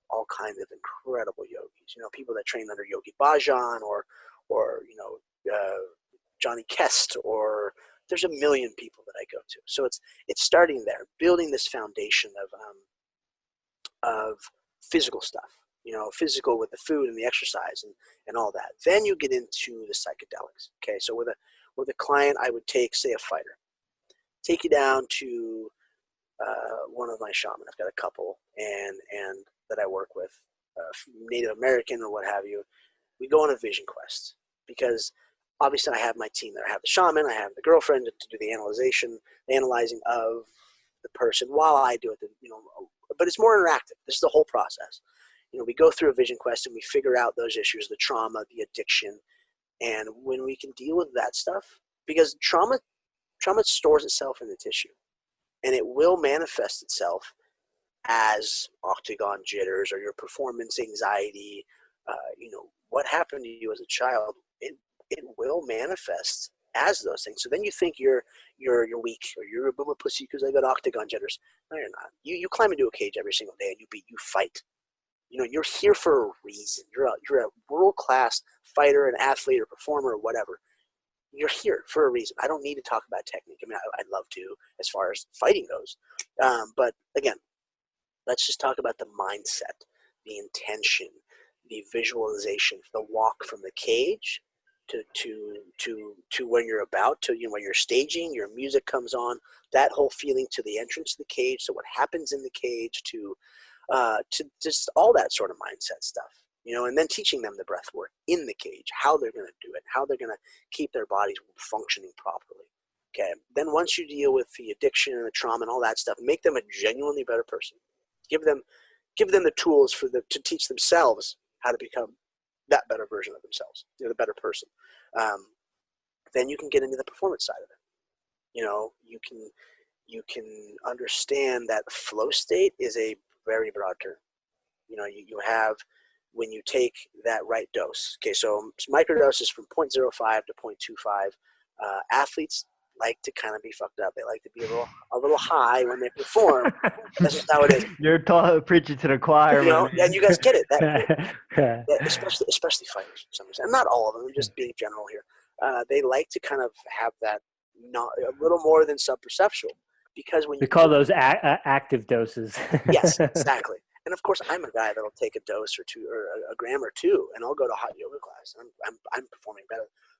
[SPEAKER 3] all kinds of incredible yogis. People that train under Yogi Bhajan or Johnny Kest, or there's a million people that I go to. So it's starting there, building this foundation of physical stuff. Physical with the food and the exercise and all that. Then you get into the psychedelics. Okay, so with a client, I would take, say, a fighter, take you down to one of my shamans. I've got a couple, and that I work with, Native American or what have you. We go on a vision quest because obviously I have my team there. I have the shaman, I have the girlfriend to do the analyzing of the person while I do it. But it's more interactive. This is the whole process. We go through a vision quest and we figure out those issues, the trauma, the addiction, and when we can deal with that stuff, because trauma stores itself in the tissue, and it will manifest itself as octagon jitters or your performance anxiety. What happened to you as a child, it will manifest as those things. So then you think you're weak or you're a boomer pussy because I got octagon jitters. No, you're not. You climb into a cage every single day and you fight. You're here for a reason. You're a world-class fighter, an athlete, or performer, or whatever. You're here for a reason. I don't need to talk about technique. I mean, I'd love to as far as fighting goes. But again, let's just talk about the mindset, the intention, the visualization, the walk from the cage to when you're about to, when you're staging, your music comes on, that whole feeling to the entrance to the cage. So what happens in the cage to just all that sort of mindset stuff, and then teaching them the breath work in the cage, how they're going to do it, how they're going to keep their bodies functioning properly. Okay. Then once you deal with the addiction and the trauma and all that stuff, make them a genuinely better person. Give them the tools to teach themselves how to become that better version of themselves, the better person. Then you can get into the performance side of it. You can understand that flow state is a very broad term. You have, when you take that right dose. Okay, so microdoses from 0.05 to 0.25. Athletes like to kind of be fucked up. They like to be a little high when they perform. That's just how it is.
[SPEAKER 4] You're preaching to the choir,
[SPEAKER 3] and you guys get it. Especially fighters for some reason. And not all of them. I'm just being general here. They like to kind of have that a little more than sub-perceptual, because when
[SPEAKER 2] we call those active doses.
[SPEAKER 3] Yes, exactly. And of course, I'm a guy that'll take a dose or two, or a gram or two, and I'll go to hot yoga class. I'm performing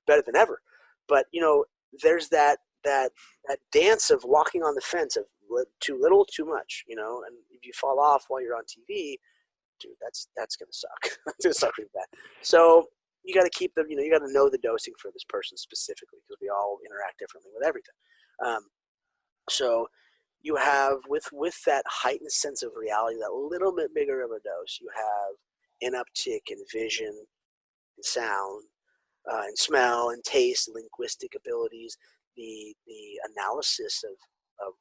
[SPEAKER 3] better than ever. But there's that dance of walking on the fence of too little, too much. And if you fall off while you're on TV, dude, that's gonna suck. It's gonna suck really bad. So you got to keep them, you got to know the dosing for this person specifically, because we all interact differently with everything. So you have, with that heightened sense of reality, that little bit bigger of a dose, you have an uptick in vision and sound, and smell and taste, linguistic abilities, the analysis of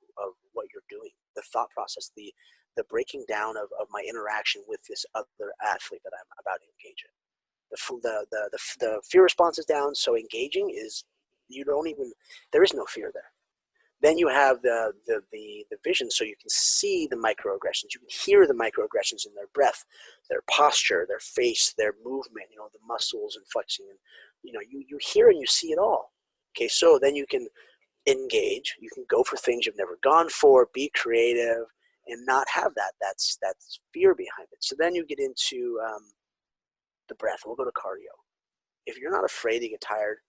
[SPEAKER 3] what you're doing, the thought process, the breaking down of my interaction with this other athlete that I'm about to engage in. The fear response is down, so engaging is, there is no fear there. Then you have the vision, so you can see the microaggressions. You can hear the microaggressions in their breath, their posture, their face, their movement, the muscles and flexing. And, you hear and you see it all. Okay, so then you can engage. You can go for things you've never gone for, be creative, and not have that's fear behind it. So then you get into the breath. We'll go to cardio. If you're not afraid to get tired,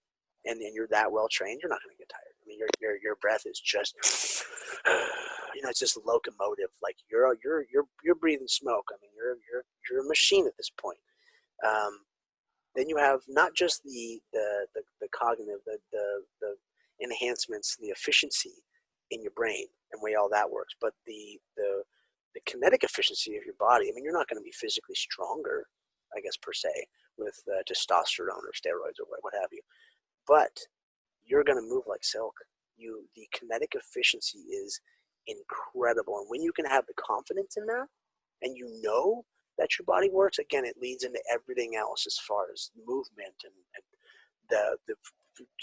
[SPEAKER 3] and you're that well trained, you're not going to get tired. I mean, your breath is just, it's just locomotive. Like you're breathing smoke. I mean, you're a machine at this point. Then you have not just the cognitive, the enhancements, the efficiency in your brain and way all that works, but the kinetic efficiency of your body. I mean, you're not going to be physically stronger, I guess, per se, with testosterone or steroids or what have you, but you're going to move like silk. The kinetic efficiency is incredible, and when you can have the confidence in that, and that your body works, again, it leads into everything else as far as movement and the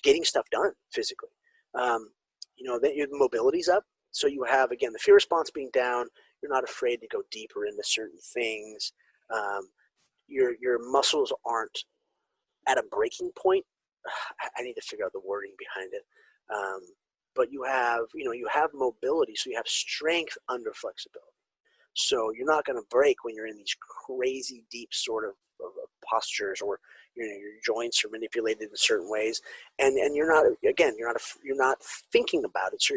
[SPEAKER 3] getting stuff done physically. Then your mobility's up, so you have, again, the fear response being down. You're not afraid to go deeper into certain things. Your muscles aren't at a breaking point. I need to figure out the wording behind it. But you have mobility, so you have strength under flexibility. So you're not going to break when you're in these crazy deep sort of postures, or your joints are manipulated in certain ways, and you're not thinking about it. So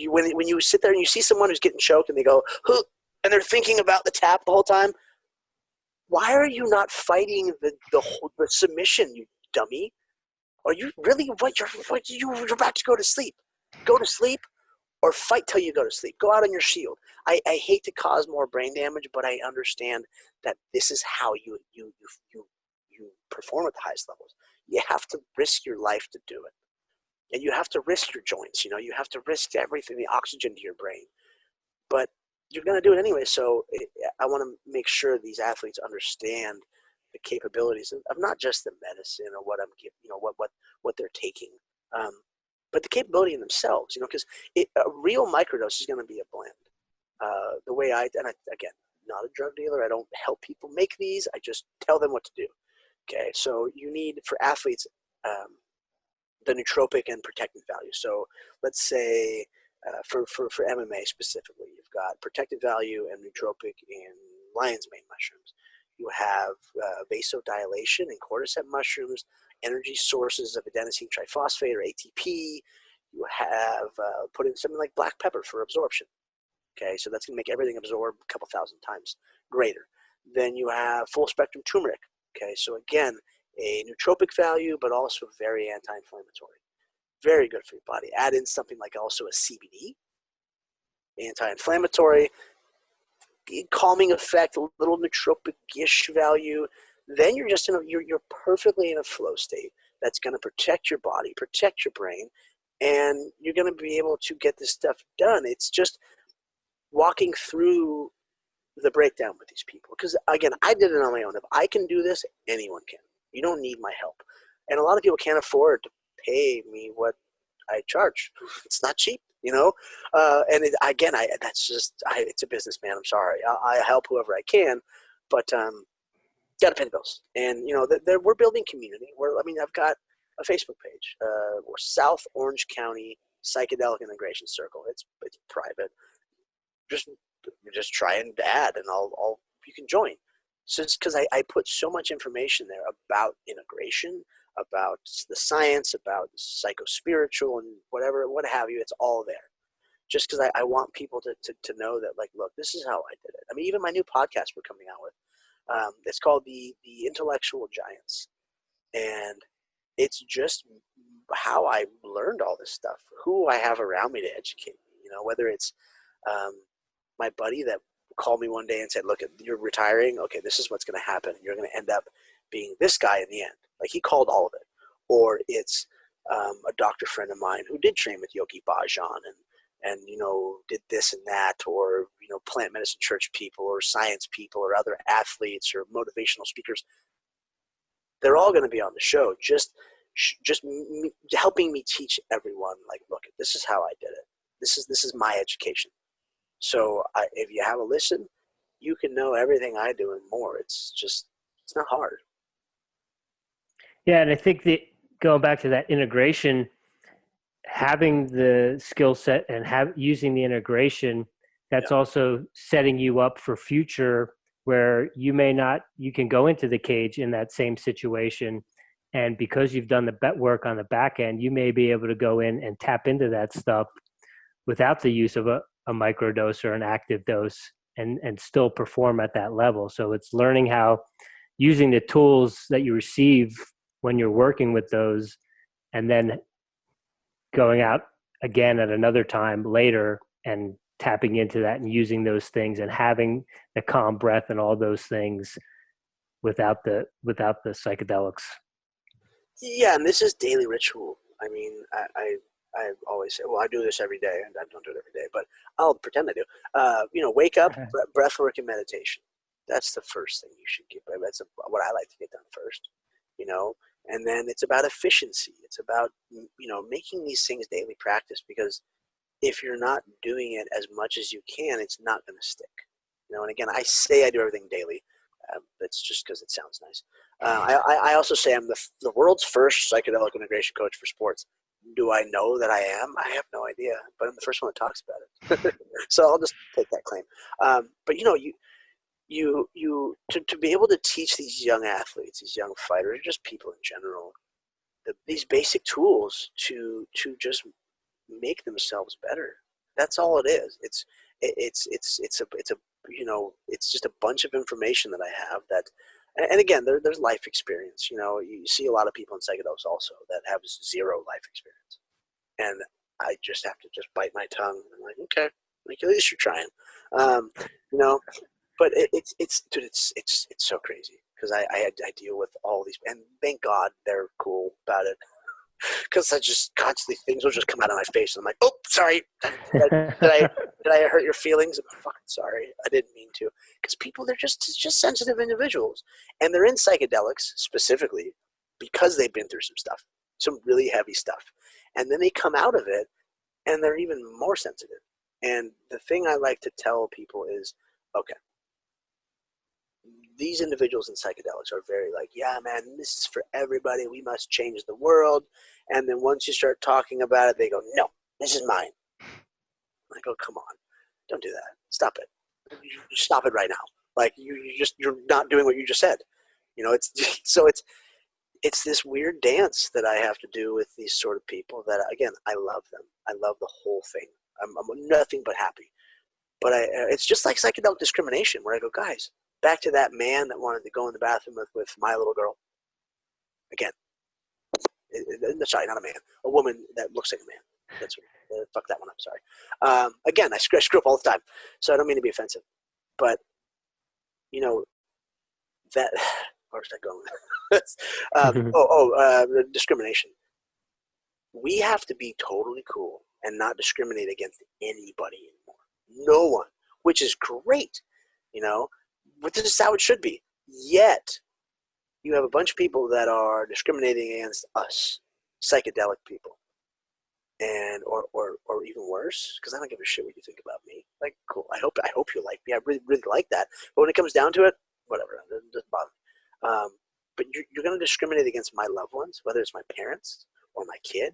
[SPEAKER 3] when you sit there and you see someone who's getting choked and they go, huh, and they're thinking about the tap the whole time. Why are you not fighting the submission, you dummy? Are you really you're about to go to sleep? Go to sleep, or fight till you go to sleep. Go out on your shield. I hate to cause more brain damage, but I understand that this is how you perform at the highest levels. You have to risk your life to do it, and you have to risk your joints. You have to risk everything, the oxygen to your brain, but you're going to do it anyway. So I want to make sure these athletes understand the capabilities of not just the medicine or what I'm giving, what they're taking, but the capability in themselves, because a real microdose is going to be a blend. The way again, not a drug dealer. I don't help people make these. I just tell them what to do. Okay, so you need, for athletes, the nootropic and protective value. So let's say for MMA specifically, you've got protective value and nootropic in lion's mane mushrooms. You have vasodilation in cordyceps mushrooms, energy sources of adenosine triphosphate or ATP. You have put in something like black pepper for absorption. Okay, so that's going to make everything absorb a couple thousand times greater. Then you have full spectrum turmeric. Okay, so again, a nootropic value, but also very anti-inflammatory. Very good for your body. Add in something like also a CBD, anti-inflammatory, calming effect, a little nootropic-ish value. Then you're just you're perfectly in a flow state that's going to protect your body, protect your brain, and you're going to be able to get this stuff done. It's just walking through the breakdown with these people. Because again, I did it on my own. If I can do this, anyone can. You don't need my help. And a lot of people can't afford to pay me what I charge. It's not cheap, and it's a business, man. I'm sorry. I help whoever I can, but got to pay the bills. And we're building community. I've got a Facebook page. We're South Orange County Psychedelic Integration Circle. It's private. Just try and add, and you can join. So it's because I put so much information there about integration, about the science, about psychospiritual and what have you. It's all there. Just because I want people to know that, like, look, this is how I did it. I mean, even my new podcast we're coming out with, It's called the Intellectual Giants, and it's just how I learned all this stuff, who I have around me to educate me. You know, whether it's my buddy that called me one day and said, "Look, you're retiring. Okay, this is what's going to happen. You're going to end up being this guy in the end." Like, he called all of it. Or it's a doctor friend of mine who did train with Yogi Bhajan and you know, did this and that, or you know, plant medicine church people, or science people, or other athletes, or motivational speakers. They're all going to be on the show, just helping me teach everyone. Like, look, this is how I did it. This is my education. So if you have a listen, you can know everything I do and more. It's not hard.
[SPEAKER 2] Yeah, and I think that going back to that integration, having the skill set and using the integration, that's also setting you up for future where you can go into the cage in that same situation. And because you've done the work on the back end, you may be able to go in and tap into that stuff without the use of a microdose or an active dose and still perform at that level. So it's learning how, using the tools that you receive when you're working with those, and then going out again at another time later and tapping into that and using those things and having the calm breath and all those things without the psychedelics.
[SPEAKER 3] Yeah, and this is daily ritual. I mean, I always say, well, I do this every day, and I don't do it every day, but I'll pretend I do. You know, wake up, breath work, and meditation. That's the first thing you should get. That's what I like to get done first. You know, and then it's about efficiency. It's about, you know, making these things daily practice, because if you're not doing it as much as you can, it's not going to stick. You know, and again, I say I do everything daily. It's just because it sounds nice. I also say I'm the world's first psychedelic integration coach for sports. Do I know that I am? I have no idea, but I'm the first one that talks about it. So I'll just take that claim. But you know, to be able to teach these young athletes, these young fighters, just people in general, these basic tools to just make themselves better. That's all it is. It's a you know, it's just a bunch of information that I have that, and again, there's life experience. You know, you see a lot of people in psychedelics also that have zero life experience, and I just have to bite my tongue. I'm like, okay, like, at least you're trying. You know, but it's so crazy, because I deal with all these, and thank God they're cool about it. Because I just constantly, things will just come out of my face, and I'm like, oh, sorry, did I hurt your feelings? I'm fucking sorry, I didn't mean to. Because people, they're just sensitive individuals, and they're in psychedelics specifically because they've been through some stuff, some really heavy stuff, and then they come out of it, and they're even more sensitive. And the thing I like to tell people is, okay, these individuals in psychedelics are very like, yeah, man, this is for everybody. We must change the world. And then once you start talking about it, they go, no, this is mine. I go, come on, don't do that. Stop it. You stop it right now. Like, you're not doing what you just said. You know, it's this weird dance that I have to do with these sort of people that, again, I love them. I love the whole thing. I'm nothing but happy. But it's just like psychedelic discrimination, where I go, guys, back to that man that wanted to go in the bathroom with my little girl. Again, sorry, not a man. A woman that looks like a man. That's fuck that one up. Sorry. Again, I screw up all the time, so I don't mean to be offensive. But you know that. Where's that going? Discrimination. We have to be totally cool and not discriminate against anybody anymore. No one, which is great. You know. But this is how it should be. Yet, you have a bunch of people that are discriminating against us, psychedelic people, and or even worse, because I don't give a shit what you think about me. Like, cool. I hope you like me. I really, really like that. But when it comes down to it, whatever. It doesn't bother me. But you're going to discriminate against my loved ones, whether it's my parents or my kid.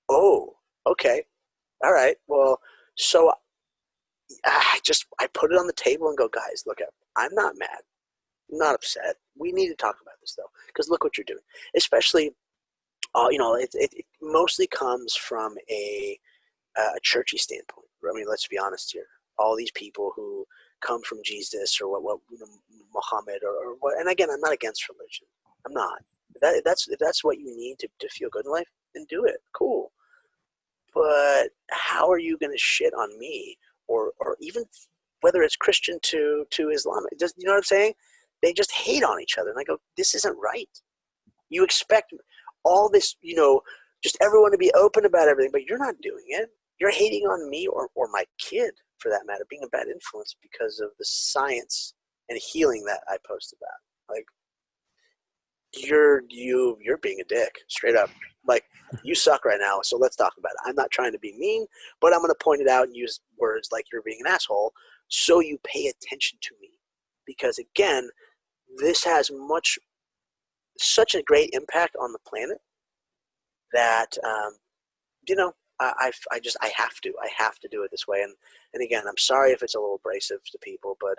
[SPEAKER 3] Oh, okay. All right. Well, so I put it on the table and go, guys, look, I'm not mad. I'm not upset. We need to talk about this, though, because look what you're doing. Especially, you know, it mostly comes from a churchy standpoint. I mean, let's be honest here. All these people who come from Jesus or what Muhammad or what. And again, I'm not against religion. I'm not. If that's what you need to feel good in life, then do it. Cool. But how are you going to shit on me, or even whether it's Christian to Islam? Just, you know what I'm saying? They just hate on each other, and I go, this isn't right. You expect all this, just everyone to be open about everything, but you're not doing it. You're hating on me or my kid, for that matter, being a bad influence because of the science and healing that I post about. Like, you're being a dick, straight up. Like, you suck right now, so let's talk about it. I'm not trying to be mean, but I'm going to point it out and use words like you're being an asshole so you pay attention to me. Because, again, this has such a great impact on the planet that, I have to do it this way. And again, I'm sorry if it's a little abrasive to people, but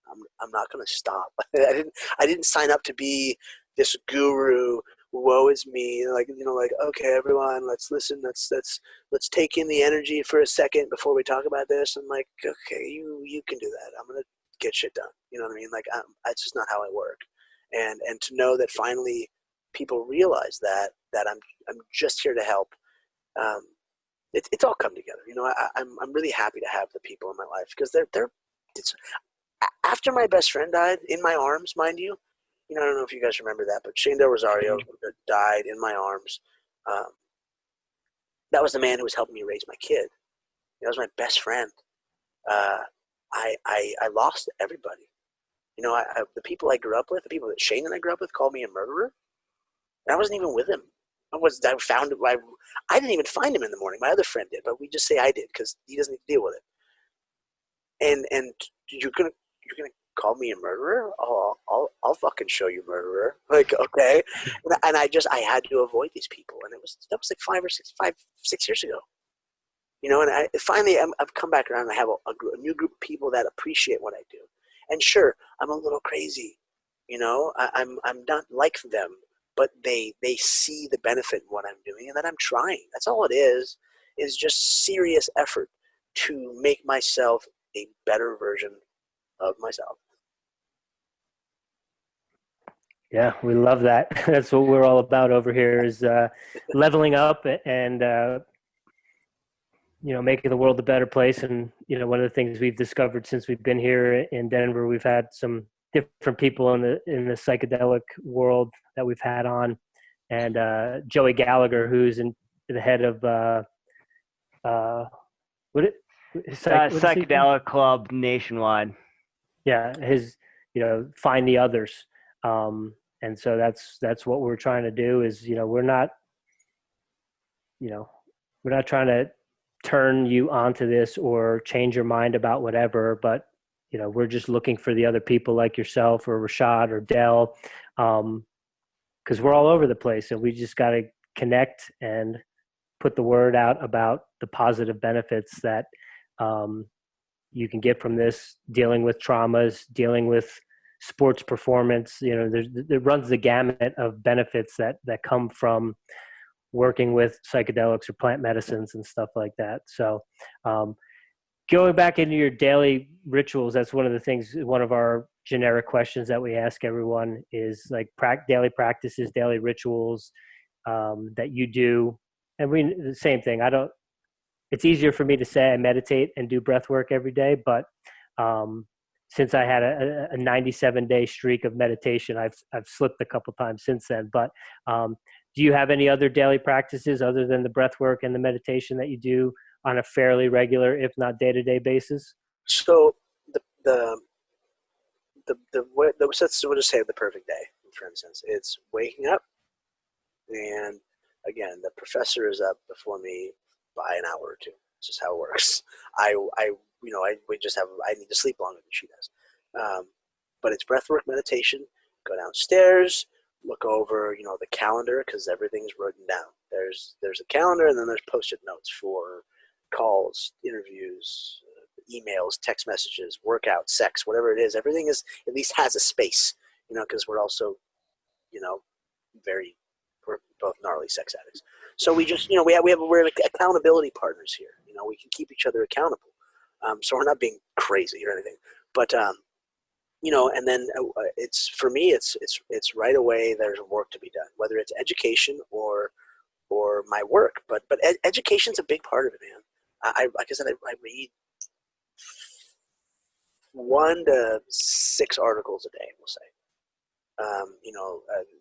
[SPEAKER 3] I'm not going to stop. I didn't sign up to be this guru. Woe is me. Like, okay, everyone, let's listen. Let's take in the energy for a second before we talk about this. I'm like, okay, you can do that. I'm going to get shit done. You know what I mean? Like, that's just not how I work. And to know that finally people realize that I'm just here to help. It's all come together. I'm really happy to have the people in my life, because it's after my best friend died in my arms, mind you. I don't know if you guys remember that, but Shane Del Rosario died in my arms. That was the man who was helping me raise my kid. That was my best friend. I lost everybody. The people I grew up with, the people that Shane and I grew up with, called me a murderer. And I wasn't even with him. I didn't even find him in the morning. My other friend did, but we just say I did because he doesn't need to deal with it. And you're gonna call me a murderer? Oh, I'll fucking show you, murderer. Like, okay. And I had to avoid these people, and that was like 6 years ago. And finally I've come back around. And I have a new group of people that appreciate what I do. And sure, I'm a little crazy. I'm not like them, but they see the benefit in what I'm doing and that I'm trying. That's all it is just serious effort to make myself a better version of myself.
[SPEAKER 2] Yeah, we love that. That's what we're all about over here, is leveling up and making the world a better place. And one of the things we've discovered since we've been here in Denver, we've had some different people in the psychedelic world that we've had on, and Joey Gallagher, who's the head of
[SPEAKER 4] Psychedelic Club nationwide.
[SPEAKER 2] Yeah, his find the others, and so that's what we're trying to do. Is we're not trying to turn you onto this or change your mind about whatever, but we're just looking for the other people like yourself or Rashad or Del, because we're all over the place, and we just got to connect and put the word out about the positive benefits that you can get from this, dealing with traumas, dealing with sports performance. It runs the gamut of benefits that come from working with psychedelics or plant medicines and stuff like that. So going back into your daily rituals, that's one of the things, one of our generic questions that we ask everyone is like daily practices, daily rituals that you do. And the same thing. It's easier for me to say I meditate and do breath work every day, but since I had a 97-day streak of meditation, I've slipped a couple times since then. But do you have any other daily practices other than the breath work and the meditation that you do on a fairly regular, if not day-to-day basis?
[SPEAKER 3] So we'll just say the perfect day, for instance. It's waking up, and again, the professor is up before me by an hour or two. It's just how it works. I need to sleep longer than she does. But it's breathwork, meditation. Go downstairs, look over, the calendar, because everything's written down. There's a calendar, and then there's post-it notes for calls, interviews, emails, text messages, workouts, sex, whatever it is. Everything at least has a space, because we're also, we're both gnarly sex addicts. So we just, we're like accountability partners here. We can keep each other accountable. So we're not being crazy or anything. But and then it's for me, it's right away. There's work to be done, whether it's education or my work. But education's a big part of it, man. I like I said, I read 1 to 6 articles a day, we'll say.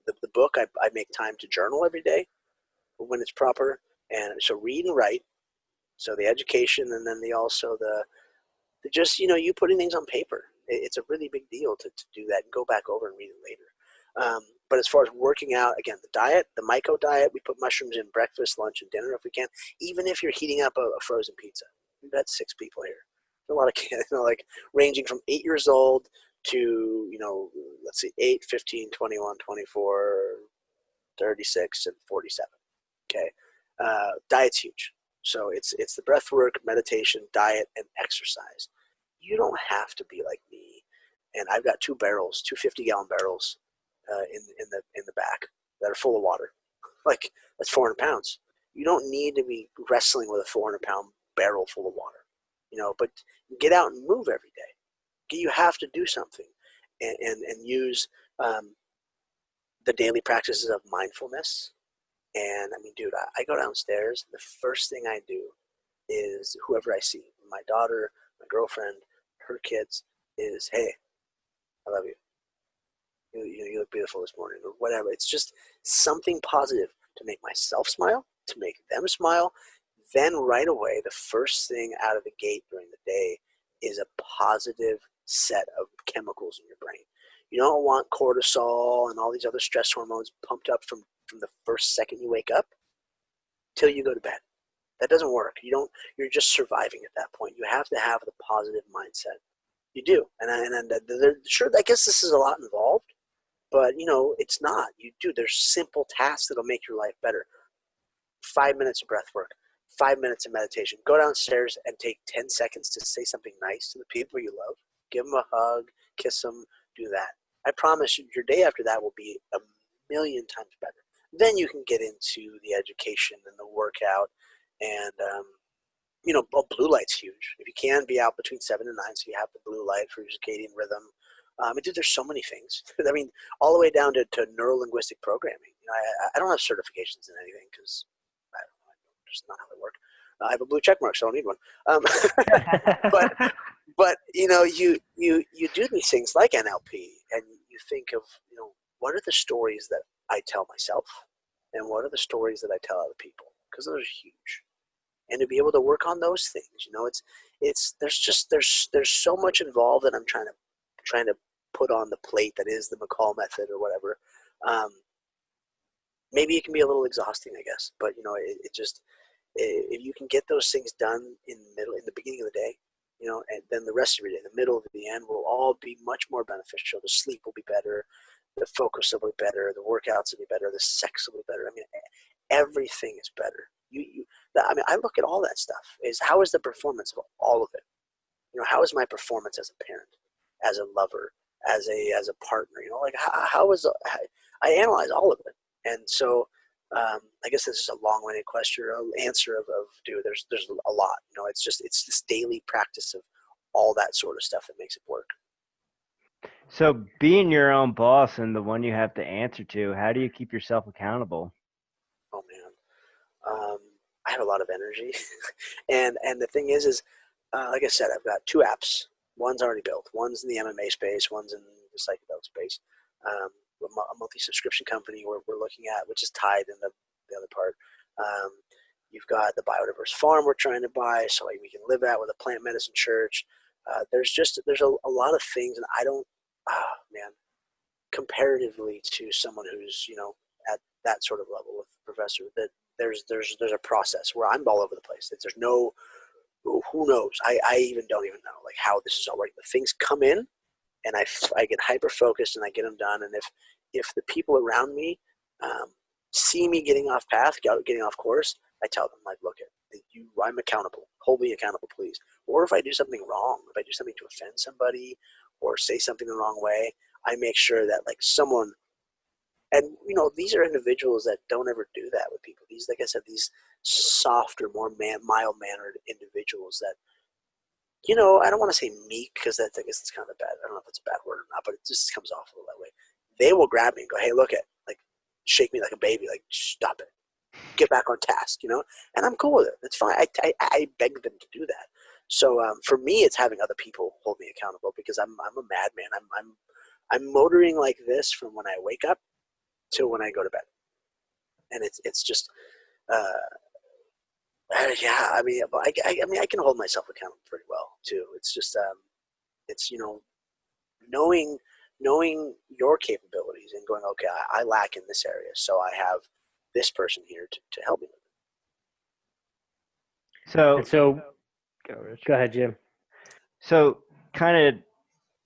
[SPEAKER 3] The book, I make time to journal every day when it's proper, and so read and write. So the education, and then the just you putting things on paper. It's a really big deal to do that and go back over and read it later. But as far as working out, again, the diet, the Myco diet, we put mushrooms in breakfast, lunch, and dinner if we can. Even if you're heating up a frozen pizza, we've had 6 people here. A lot of kids, like ranging from 8 years old to let's see, 8, 15, 21, 24, 36, and 47. Okay, diet's huge. So it's the breath work, meditation, diet, and exercise. You don't have to be like me. And I've got 2 barrels, 2 50-gallon barrels in the back that are full of water. Like, that's 400 pounds. You don't need to be wrestling with a 400-pound barrel full of water, but get out and move every day. You have to do something and use the daily practices of mindfulness. And I mean, dude, I go downstairs. The first thing I do is whoever I see, my daughter, my girlfriend, her kids, is, hey, I love you. You look beautiful this morning, or whatever. It's just something positive to make myself smile, to make them smile. Then right away, the first thing out of the gate during the day is a positive set of chemicals in your brain. You don't want cortisol and all these other stress hormones pumped up from the first second you wake up till you go to bed. That doesn't work. You're just surviving at that point. You have to have the positive mindset. You do. And sure, I guess this is a lot involved, but it's not. There's simple tasks that'll make your life better. 5 minutes of breath work, 5 minutes of meditation. Go downstairs and take 10 seconds to say something nice to the people you love. Give them a hug, kiss them, do that. I promise you, your day after that will be a million times better. Then you can get into the education and the workout, and blue light's huge. If you can, be out between 7 and 9, so you have the blue light for your circadian rhythm. Dude, there's so many things. I mean, all the way down to neuro-linguistic programming. I don't have certifications in anything because I don't know, just not how they work. I have a blue check mark, so I don't need one. But you do these things like NLP, and you think of what are the stories that I tell myself, and what are the stories that I tell other people, because those are huge. And to be able to work on those things, there's so much involved that I'm trying to put on the plate that is the Mccall Method or whatever. Maybe it can be a little exhausting, I guess, but if you can get those things done in the beginning of the day, and then the rest of your day, the middle of the end, will all be much more beneficial. The sleep will be better, the focus will be better, the workouts will be better, the sex will be better. I mean, everything is better. I look at all that stuff. How is the performance of all of it? How is my performance as a parent, as a lover, as a partner? I analyze all of it, and so I guess this is a long-winded answer of dude. There's a lot. It's this daily practice of all that sort of stuff that makes it work.
[SPEAKER 4] So being your own boss and the one you have to answer to, how do you keep yourself accountable?
[SPEAKER 3] Oh man, I have a lot of energy, and the thing is like I said, I've got 2 apps. One's already built. One's in the MMA space. One's in the psychedelic space. A multi-subscription company we're looking at, which is tied in the other part. You've got the biodiverse farm we're trying to buy, so we can live at with a plant medicine church. There's a lot of things, and I don't, comparatively to someone who's at that sort of level with Professor, that there's a process where I'm all over the place. There's no, who knows? I don't even know how this is all working. The things come in, and I get hyper focused and I get them done. And if the people around me see me getting off path, getting off course, I tell them look, I'm accountable. Hold me accountable, please. Or if I do something wrong, if I do something to offend somebody or say something the wrong way, I make sure that someone, and these are individuals that don't ever do that with people. These, like I said, these softer, more mild-mannered individuals that you know, I don't want to say meek because I guess it's kind of bad. I don't know if it's a bad word or not, but it just comes off a little that way. They will grab me and go, hey, look at, like, shake me like a baby, like, stop it. Get back on task, you know? And I'm cool with it. It's fine. I beg them to do that. So for me, it's having other people hold me accountable because I'm a madman. I'm motoring like this from when I wake up to when I go to bed. And it's just, yeah, I mean, I can hold myself accountable pretty well too. It's just, it's, you know, knowing your capabilities and going, okay, I lack in this area, so I have this person here to help me with it.
[SPEAKER 4] So
[SPEAKER 2] Go ahead, Jim.
[SPEAKER 4] So kind of,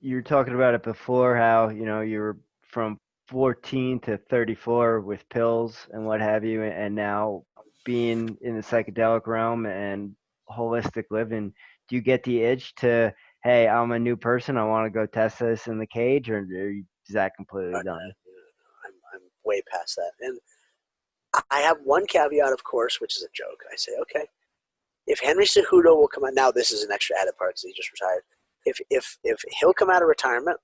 [SPEAKER 4] you were talking about it before, how, you know, you were from 14 to 34 with pills and what have you, and now being in the psychedelic realm and holistic living. Do you get the itch to, hey, I'm a new person, I want to go test this in the cage, or is that completely done?
[SPEAKER 3] I'm way past that. And I have one caveat, of course, which is a joke. I say, okay, if Henry Cejudo will come out, now this is an extra added part because he just retired. If he'll come out of retirement,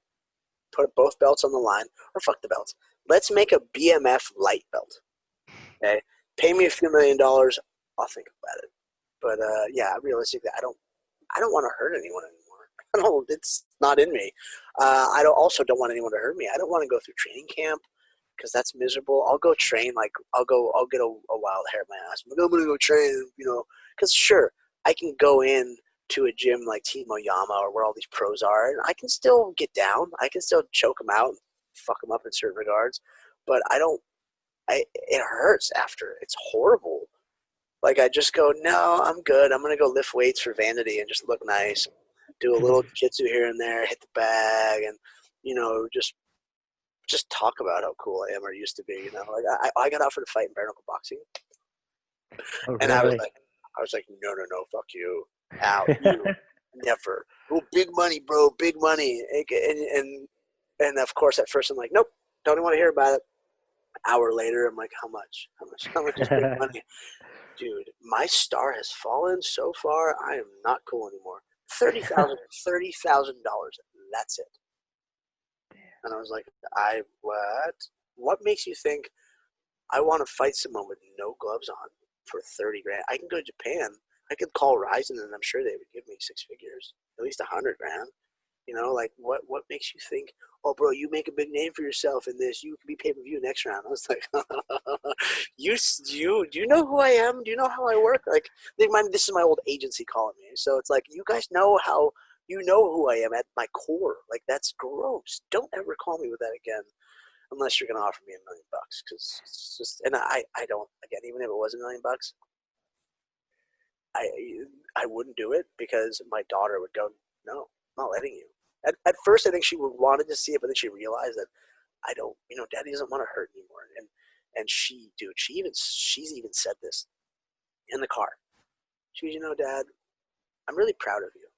[SPEAKER 3] put both belts on the line, or fuck the belts, let's make a BMF light belt. Okay, pay me a few $1 million, I'll think about it. But yeah, realistically, I don't want to hurt anyone anymore. It's not in me. I also don't want anyone to hurt me. I don't want to go through training camp because that's miserable. I'll go train, like I'll get a wild hair in my ass. I'm gonna go train, you know, because sure, I can go in to a gym like Team Oyama or where all these pros are, and I can still get down. I can still choke them out and fuck them up in certain regards, but it hurts after. It's horrible. Like I just go, no, I'm good. I'm gonna go lift weights for vanity and just look nice, do a little jiu-jitsu here and there, hit the bag, and you know, just talk about how cool I am or used to be. You know, like I got offered a fight in bare knuckle boxing,
[SPEAKER 2] Oh,
[SPEAKER 3] and
[SPEAKER 2] really?
[SPEAKER 3] I was like, no, fuck you, out, you, never. Oh, big money, bro, big money, and of course at first I'm like, nope, don't even want to hear about it. Hour later, I'm like, how much is big money? Dude, my star has fallen so far. I am not cool anymore. $30,000. That's it. And I was like, what? What makes you think I want to fight someone with no gloves on for 30 grand? I can go to Japan. I could call Ryzen and I'm sure they would give me six figures, at least 100 grand. You know, like what makes you think, oh, bro, you make a big name for yourself in this, you can be pay-per-view next round? I was like, do you know who I am? Do you know how I work? Like, this is my old agency calling me. So it's like, you guys know how, you know who I am at my core. Like, that's gross. Don't ever call me with that again unless you're going to offer me $1 million, because it's just, and I don't, again, even if it was $1 million, I wouldn't do it because my daughter would go, no, I'm not letting you. At first, I think she wanted to see it, but then she realized that I don't, you know, Daddy doesn't want to hurt anymore. And she's even said this in the car. She goes, you know, Dad, I'm really proud of you.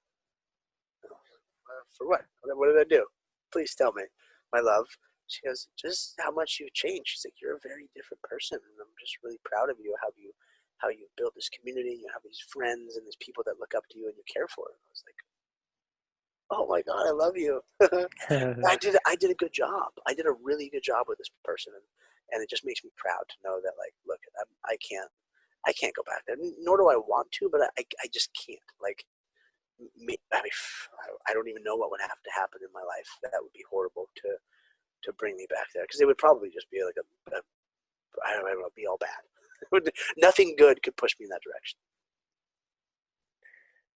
[SPEAKER 3] For what? What did I do? Please tell me, my love. She goes, just how much you've changed. She's like, you're a very different person, and I'm just really proud of you, how you build this community, you have these friends and these people that look up to you and you care for them. I was like, oh my God, I love you. I did a good job. I did a really good job with this person, and it just makes me proud to know that, like, look, I can't go back there, nor do I want to, but I just can't. Like, I don't even know what would have to happen in my life that would be horrible to bring me back there, because it would probably just be like I don't know, be all bad. Nothing good could push me in that direction.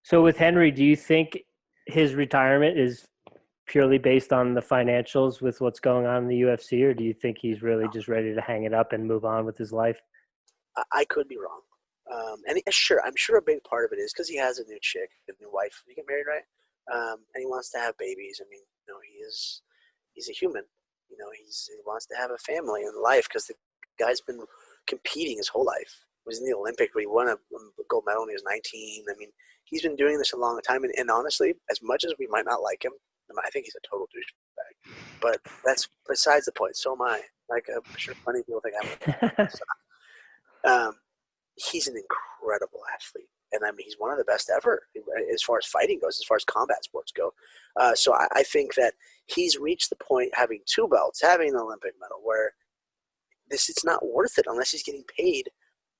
[SPEAKER 2] So with Henry, do you think his retirement is purely based on the financials with what's going on in the UFC, or do you think he's really just ready to hang it up and move on with his life?
[SPEAKER 3] I could be wrong. And sure, I'm sure a big part of it is because he has a new chick, a new wife. He get married, right? And he wants to have babies. I mean, you know, he's a human. You know, he wants to have a family and life, because the guy's been competing his whole life. He was in the Olympic, but he won a gold medal when he was 19. I mean, he's been doing this a long time. And honestly, as much as we might not like him, I think he's a total douchebag. But that's besides the point. So am I. Like, I'm sure plenty of people think I'm. He's an incredible athlete. And I mean, he's one of the best ever as far as fighting goes, as far as combat sports go. So I think that he's reached the point, having 2 belts, having an Olympic medal, where it's not worth it unless he's getting paid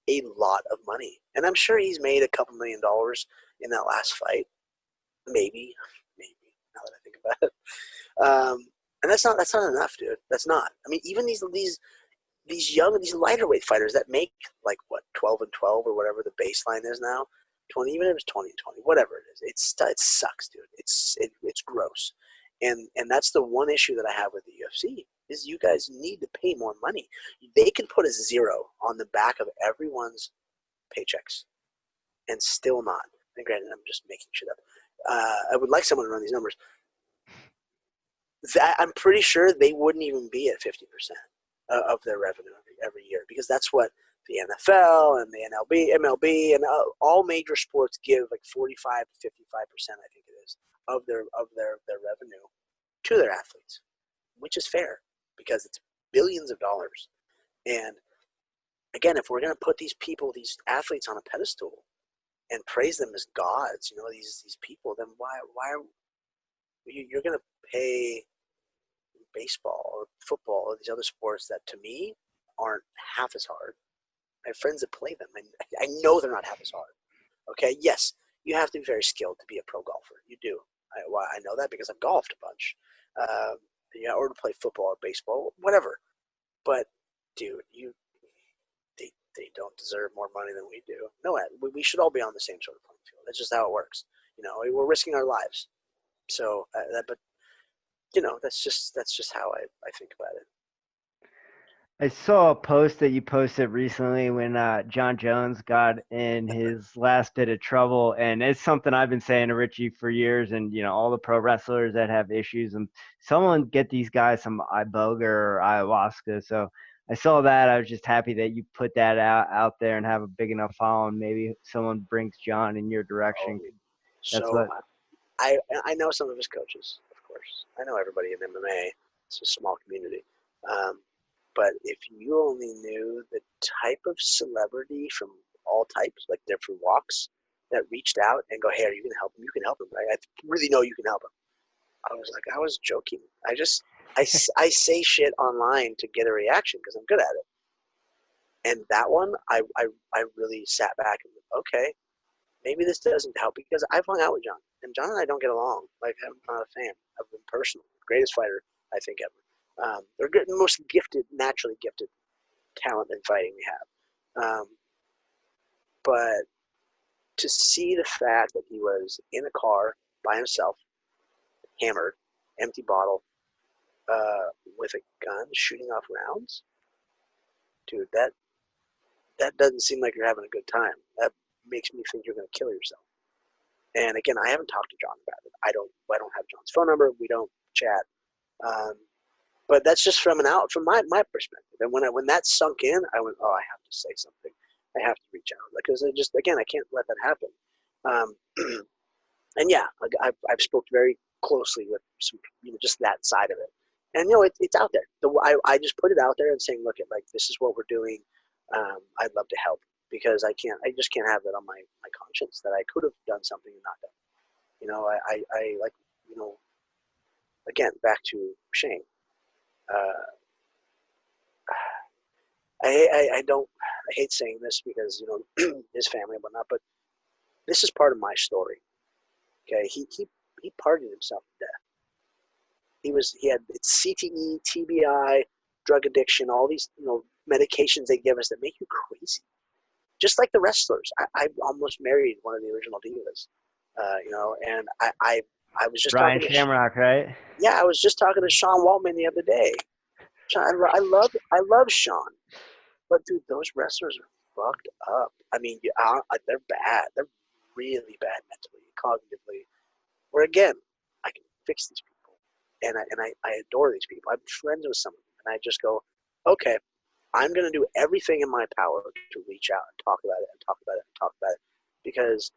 [SPEAKER 3] a lot of money. And I'm sure he's made a couple $1 million in that last fight. Maybe, now that I think about it. And that's not enough, dude. That's not. I mean, even these lighter weight fighters that make like what 12 and 12 or whatever the baseline is now, 20, even if it's 20 and 20, whatever it is, it sucks, dude. It's gross. And that's the one issue that I have with the UFC is you guys need to pay more money. They can put a 0 on the back of everyone's paychecks and still not. And granted, I'm just making shit up. I would like someone to run these numbers. I'm pretty sure they wouldn't even be at 50% of their revenue every year, because that's what the NFL and the MLB and all major sports give, like 45 to 55%, I think it is, of their revenue to their athletes, which is fair because it's billions of dollars. And again, if we're going to put these athletes on a pedestal and praise them as gods, these people, then why are you're going to pay baseball or football or these other sports that to me aren't half as hard? I have friends that play them, and I know they're not half as hard. Okay, yes, you have to be very skilled to be a pro golfer. You do. I know that because I've golfed a bunch. Or to play football or baseball, whatever. But dude, they don't deserve more money than we do. No, we should all be on the same sort of playing field. That's just how it works. We're risking our lives. So, but that's just how I think about it.
[SPEAKER 4] I saw a post that you posted recently when John Jones got in his last bit of trouble, and it's something I've been saying to Richie for years, and all the pro wrestlers that have issues, and someone get these guys some iboga or ayahuasca. So I saw that. I was just happy that you put that out there and have a big enough following. Maybe someone brings John in your direction.
[SPEAKER 3] I know some of his coaches, of course. I know everybody in MMA. It's a small community. But if you only knew the type of celebrity from all types, like different walks, that reached out and go, hey, are you going to help him? You can help him. I really know you can help him. I was joking. I say shit online to get a reaction because I'm good at it. And that one, I really sat back and went, okay, maybe this doesn't help, because I've hung out with John. And John and I don't get along. Like, I'm not a fan of him personally. Greatest fighter, I think, ever. They're the most gifted, naturally gifted talent in fighting we have. But to see the fact that he was in a car by himself, hammered, empty bottle, with a gun shooting off rounds, dude, that doesn't seem like you're having a good time. That makes me think you're going to kill yourself. And again, I haven't talked to John about it. I don't have John's phone number. We don't chat. But that's just from my perspective. And when that sunk in, I went, oh, I have to say something. I have to reach out, because I can't let that happen. And yeah, I've spoke very closely with some, just that side of it. And it's out there. I just put it out there and saying, look, this is what we're doing. I'd love to help, because I just can't have that on my conscience that I could have done something and not done. Again, back to Shane. I hate saying this because his family and whatnot, but this is part of my story. Okay, he partied himself to death. He had CTE, TBI, drug addiction, all these medications they give us that make you crazy. Just like the wrestlers, I almost married one of the original divas. And I was just
[SPEAKER 4] Ryan
[SPEAKER 3] talking
[SPEAKER 4] Shamrock, right?
[SPEAKER 3] Yeah, I was just talking to Sean Waltman the other day. I love Sean, but dude, those wrestlers are fucked up. I mean, they're bad. They're really bad mentally, cognitively. Where again, I can fix these people, and I adore these people. I'm friends with some of them, and I just go, okay, I'm gonna do everything in my power to reach out and talk about it, because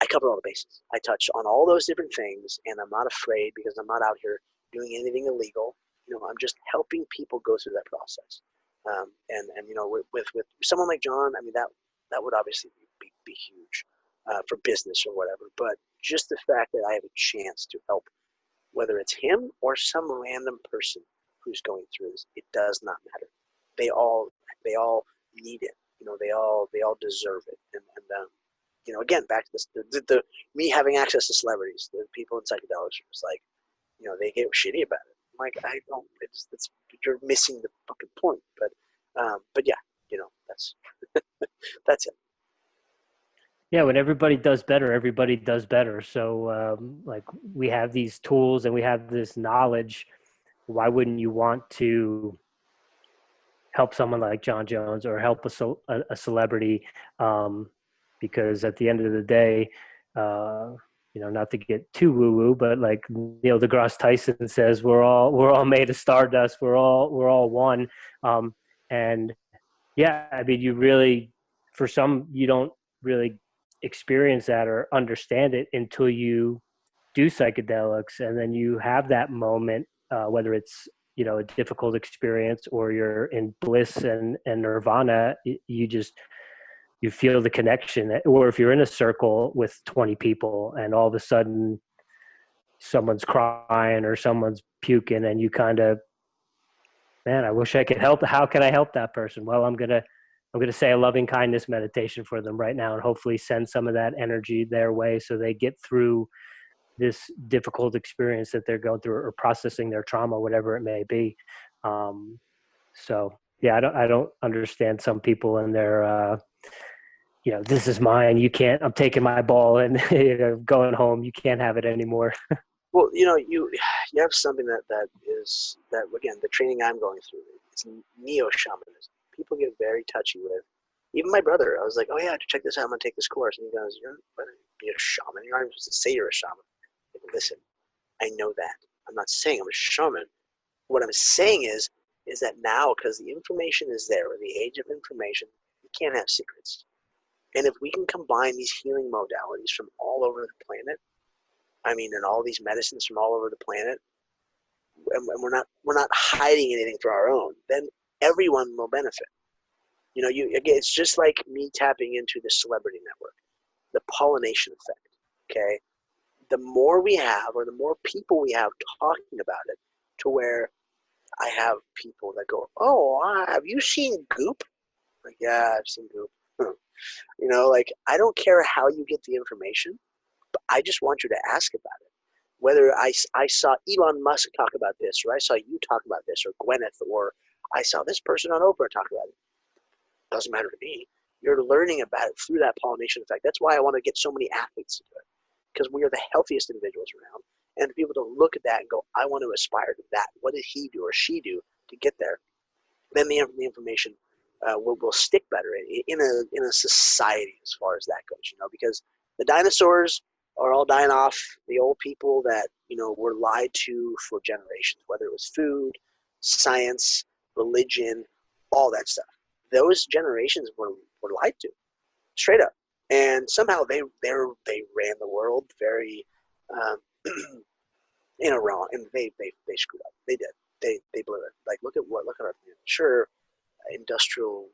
[SPEAKER 3] I cover all the bases. I touch on all those different things, and I'm not afraid, because I'm not out here doing anything illegal. I'm just helping people go through that process. And with someone like John, I mean, that would obviously be be huge for business or whatever. But just the fact that I have a chance to help, whether it's him or some random person who's going through this, it does not matter. They all need it. You know, they all deserve it. And you know, again, back to this, the me having access to celebrities, the people in psychedelics, it's like, you know, they get shitty about it. I'm like, I don't. It's you're missing the fucking point. But yeah, you know, that's that's it.
[SPEAKER 2] Yeah, when everybody does better, everybody does better. So, like, we have these tools and we have this knowledge. Why wouldn't you want to help someone like John Jones or help a celebrity? Because at the end of the day, you know, not to get too woo-woo, but like Neil deGrasse Tyson says, we're all made of stardust. We're all one. And yeah, I mean, you really, for some, you don't really experience that or understand it until you do psychedelics, and then you have that moment, whether it's, you know, a difficult experience or you're in bliss and nirvana. You feel the connection. Or if you're in a circle with 20 people and all of a sudden someone's crying or someone's puking, and you kind of, man, I wish I could help. How can I help that person? Well, I'm gonna say a loving kindness meditation for them right now, and hopefully send some of that energy their way so they get through this difficult experience that they're going through, or processing their trauma, whatever it may be. So yeah, I don't understand some people and their, you know, this is mine. You can't. I'm taking my ball and you know, going home. You can't have it anymore.
[SPEAKER 3] Well, you know, you have something that is again, the training I'm going through. It's neo shamanism. People get very touchy with. Even my brother, I was like, oh yeah, check this out. I'm gonna take this course, and he goes, you're a shaman. You're not even supposed to say you're a shaman. Like, listen, I know that. I'm not saying I'm a shaman. What I'm saying is that now, because the information is there, in the age of information, you can't have secrets. And if we can combine these healing modalities from all over the planet, I mean, and all these medicines from all over the planet, and we're not hiding anything for our own, then everyone will benefit. You know, again, it's just like me tapping into the celebrity network, the pollination effect. Okay, the more we have, or the more people we have talking about it, to where I have people that go, "Oh, have you seen Goop?" Like, yeah, I've seen Goop. You know, like, I don't care how you get the information, but I just want you to ask about it. Whether I saw Elon Musk talk about this, or I saw you talk about this, or Gwyneth, or I saw this person on Oprah talk about it. Doesn't matter to me. You're learning about it through that pollination effect. That's why I want to get so many athletes to do it, because we are the healthiest individuals around. And to be able to look at that and go, I want to aspire to that. What did he do or she do to get there? Then the information will stick better in a society as far as that goes, you know, because the dinosaurs are all dying off. The old people that, you know, were lied to for generations, whether it was food, science, religion, all that stuff. Those generations were lied to, straight up, and somehow they ran the world very, in a wrong, and they screwed up. They did. They blew it. Like, look at our, sure, industrial,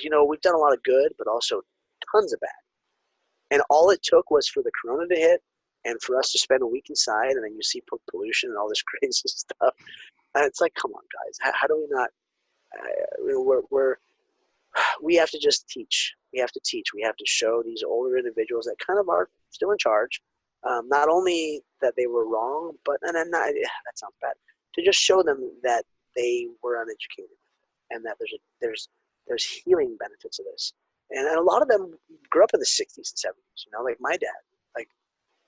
[SPEAKER 3] you know, we've done a lot of good, but also tons of bad. And all it took was for the corona to hit, and for us to spend a week inside, and then you see pollution and all this crazy stuff. And it's like, come on, guys, how do we not? We have to just teach. We have to teach. We have to show these older individuals that kind of are still in charge, not only that they were wrong, but that sounds bad. To just show them that they were uneducated, and that there's healing benefits of this. And a lot of them grew up in the 60s and 70s. You know, like my dad, like,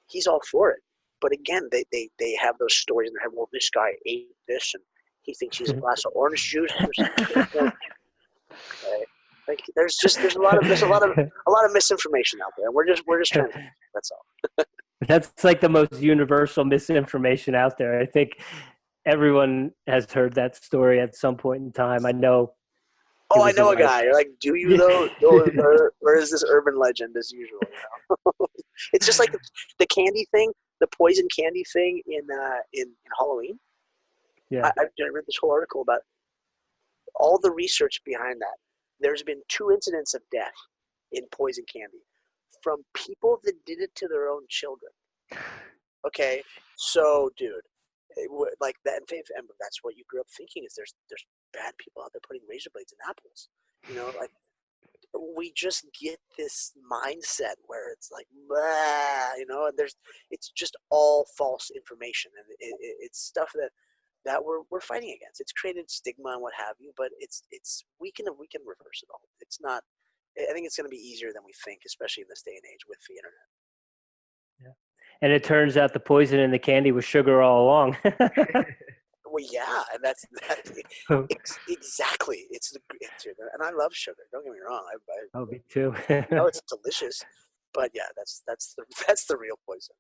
[SPEAKER 3] he's all for it. But again, they have those stories in their head. Well, this guy ate this, and he thinks he's a glass of orange juice. Okay. Like, there's a lot of misinformation out there, and we're just trying to. That's all.
[SPEAKER 2] That's like the most universal misinformation out there. I think everyone has heard that story at some point in time. I know.
[SPEAKER 3] Oh, I know a guy. You're like, do you though? Or is this urban legend as usual? You know? It's just like the candy thing, the poison candy thing in Halloween.
[SPEAKER 2] Yeah,
[SPEAKER 3] I read this whole article about all the research behind that. There's been 2 incidents of death in poison candy from people that did it to their own children. Okay, so dude, like that, and that's what you grew up thinking is there's bad people out there putting razor blades in apples. You know, like we just get this mindset where it's like, blah, you know, and it's just all false information, and it's stuff that we're fighting against. It's created stigma and what have you, but we can reverse it all. It's not. I think it's going to be easier than we think, especially in this day and age with the internet.
[SPEAKER 2] Yeah, and it turns out the poison in the candy was sugar all along.
[SPEAKER 3] Well, yeah, and that's exactly. And I love sugar. Don't get me wrong.
[SPEAKER 2] Oh, me too.
[SPEAKER 3] know it's delicious, but yeah, that's the real poison.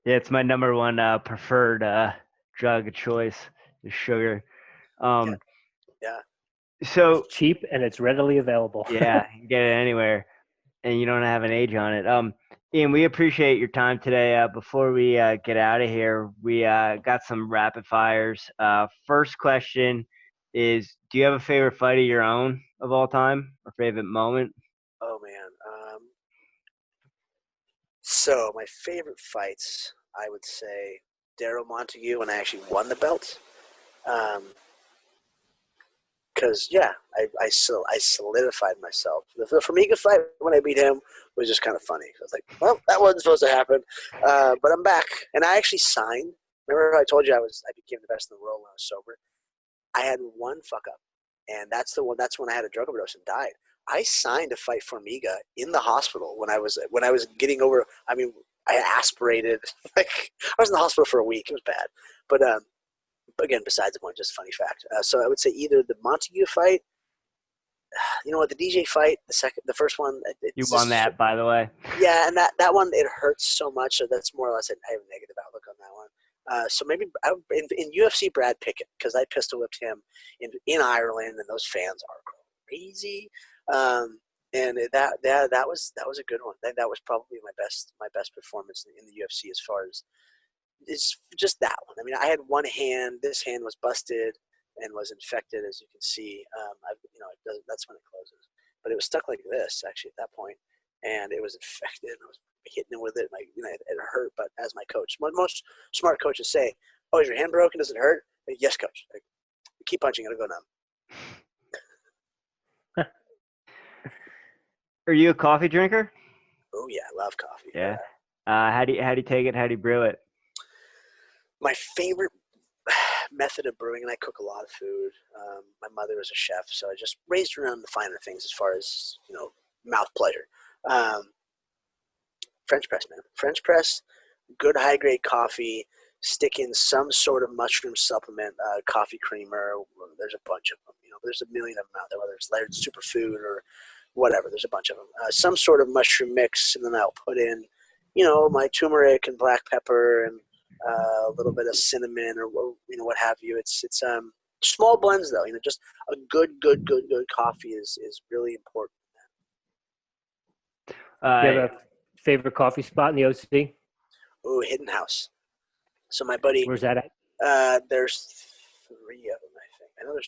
[SPEAKER 4] Yeah, it's my number one preferred drug of choice is sugar.
[SPEAKER 3] Yeah.
[SPEAKER 4] So
[SPEAKER 2] it's cheap and it's readily available.
[SPEAKER 4] Yeah, you can get it anywhere, and you don't have an age on it. Ian, we appreciate your time today. Before we get out of here, we got some rapid fires. First question is, do you have a favorite fight of your own of all time or favorite moment?
[SPEAKER 3] Oh, man. So my favorite fights, I would say Daryl Montague when I actually won the belt. Because, yeah, I solidified myself. The Formiga fight when I beat him was just kind of funny. I was like, well, that wasn't supposed to happen. But I'm back. And I actually signed. Remember I told you I became the best in the world when I was sober? I had one fuck up. And that's when I had a drug overdose and died. I signed to fight Formiga in the hospital when I was getting over. I mean, I aspirated. Like I was in the hospital for a week. It was bad. But again, besides the point, just a funny fact. So I would say either the Montague fight, you know what, the DJ fight, the first one.
[SPEAKER 4] You won that, by the way.
[SPEAKER 3] Yeah, and that one, it hurts so much. So that's more or less, I have a negative outlook on that one. So maybe in UFC, Brad Pickett, because I pistol whipped him in Ireland, and those fans are crazy. And that was a good one. That was probably my best performance in the UFC as far as it's just that one. I mean, I had one hand. This hand was busted and was infected, as you can see. That's when it closes. But it was stuck like this actually at that point, and it was infected. And I was hitting it with it. Like it hurt. But as my coach, most smart coaches say, "Oh, is your hand broken? Does it hurt?" Like, yes, coach. Like, keep punching. It'll go numb.
[SPEAKER 4] Are you a coffee drinker?
[SPEAKER 3] Oh yeah, I love coffee.
[SPEAKER 4] Yeah. How do you take it? How do you brew it?
[SPEAKER 3] My favorite method of brewing, and I cook a lot of food. My mother was a chef, so I just raised her on the finer things as far as mouth pleasure. French press, man. French press, good high grade coffee. Stick in some sort of mushroom supplement, coffee creamer. There's a bunch of them. There's a million of them out there, whether it's layered superfood or whatever. There's a bunch of them. Some sort of mushroom mix, and then I'll put in, my turmeric and black pepper and a little bit of cinnamon or what have you. It's small blends though. Just a good coffee is really important.
[SPEAKER 2] You have a favorite coffee spot in the OC?
[SPEAKER 3] Oh, Hidden House. So my buddy.
[SPEAKER 2] Where's that at?
[SPEAKER 3] There's 3 of them, I think. I know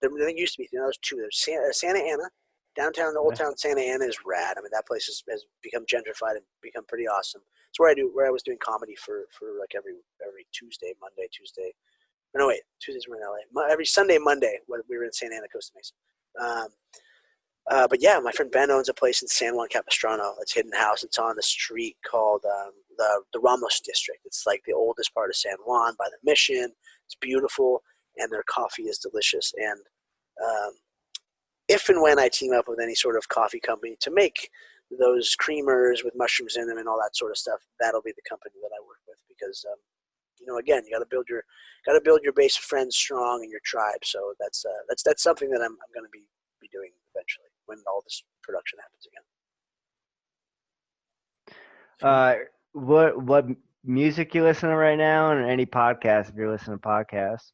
[SPEAKER 3] there used to be. There's 2. There's Santa Ana. Downtown, the old town Santa Ana is rad. I mean, that place has become gentrified and become pretty awesome. It's where I was doing comedy for like every Tuesday, Monday, Tuesday. No, wait, Tuesdays we're in LA. Every Sunday, Monday, when we were in Santa Ana, Costa Mesa. But yeah, my friend Ben owns a place in San Juan Capistrano. It's Hidden House. It's on the street called the Ramos District. It's like the oldest part of San Juan by the Mission. It's beautiful, and their coffee is delicious. And if and when I team up with any sort of coffee company to make those creamers with mushrooms in them and all that sort of stuff, that'll be the company that I work with because, again, you got to build your base of friends strong and your tribe. So that's something that I'm going to be doing eventually when all this production happens again.
[SPEAKER 4] What music you listen to right now, and any podcasts if you're listening to podcasts?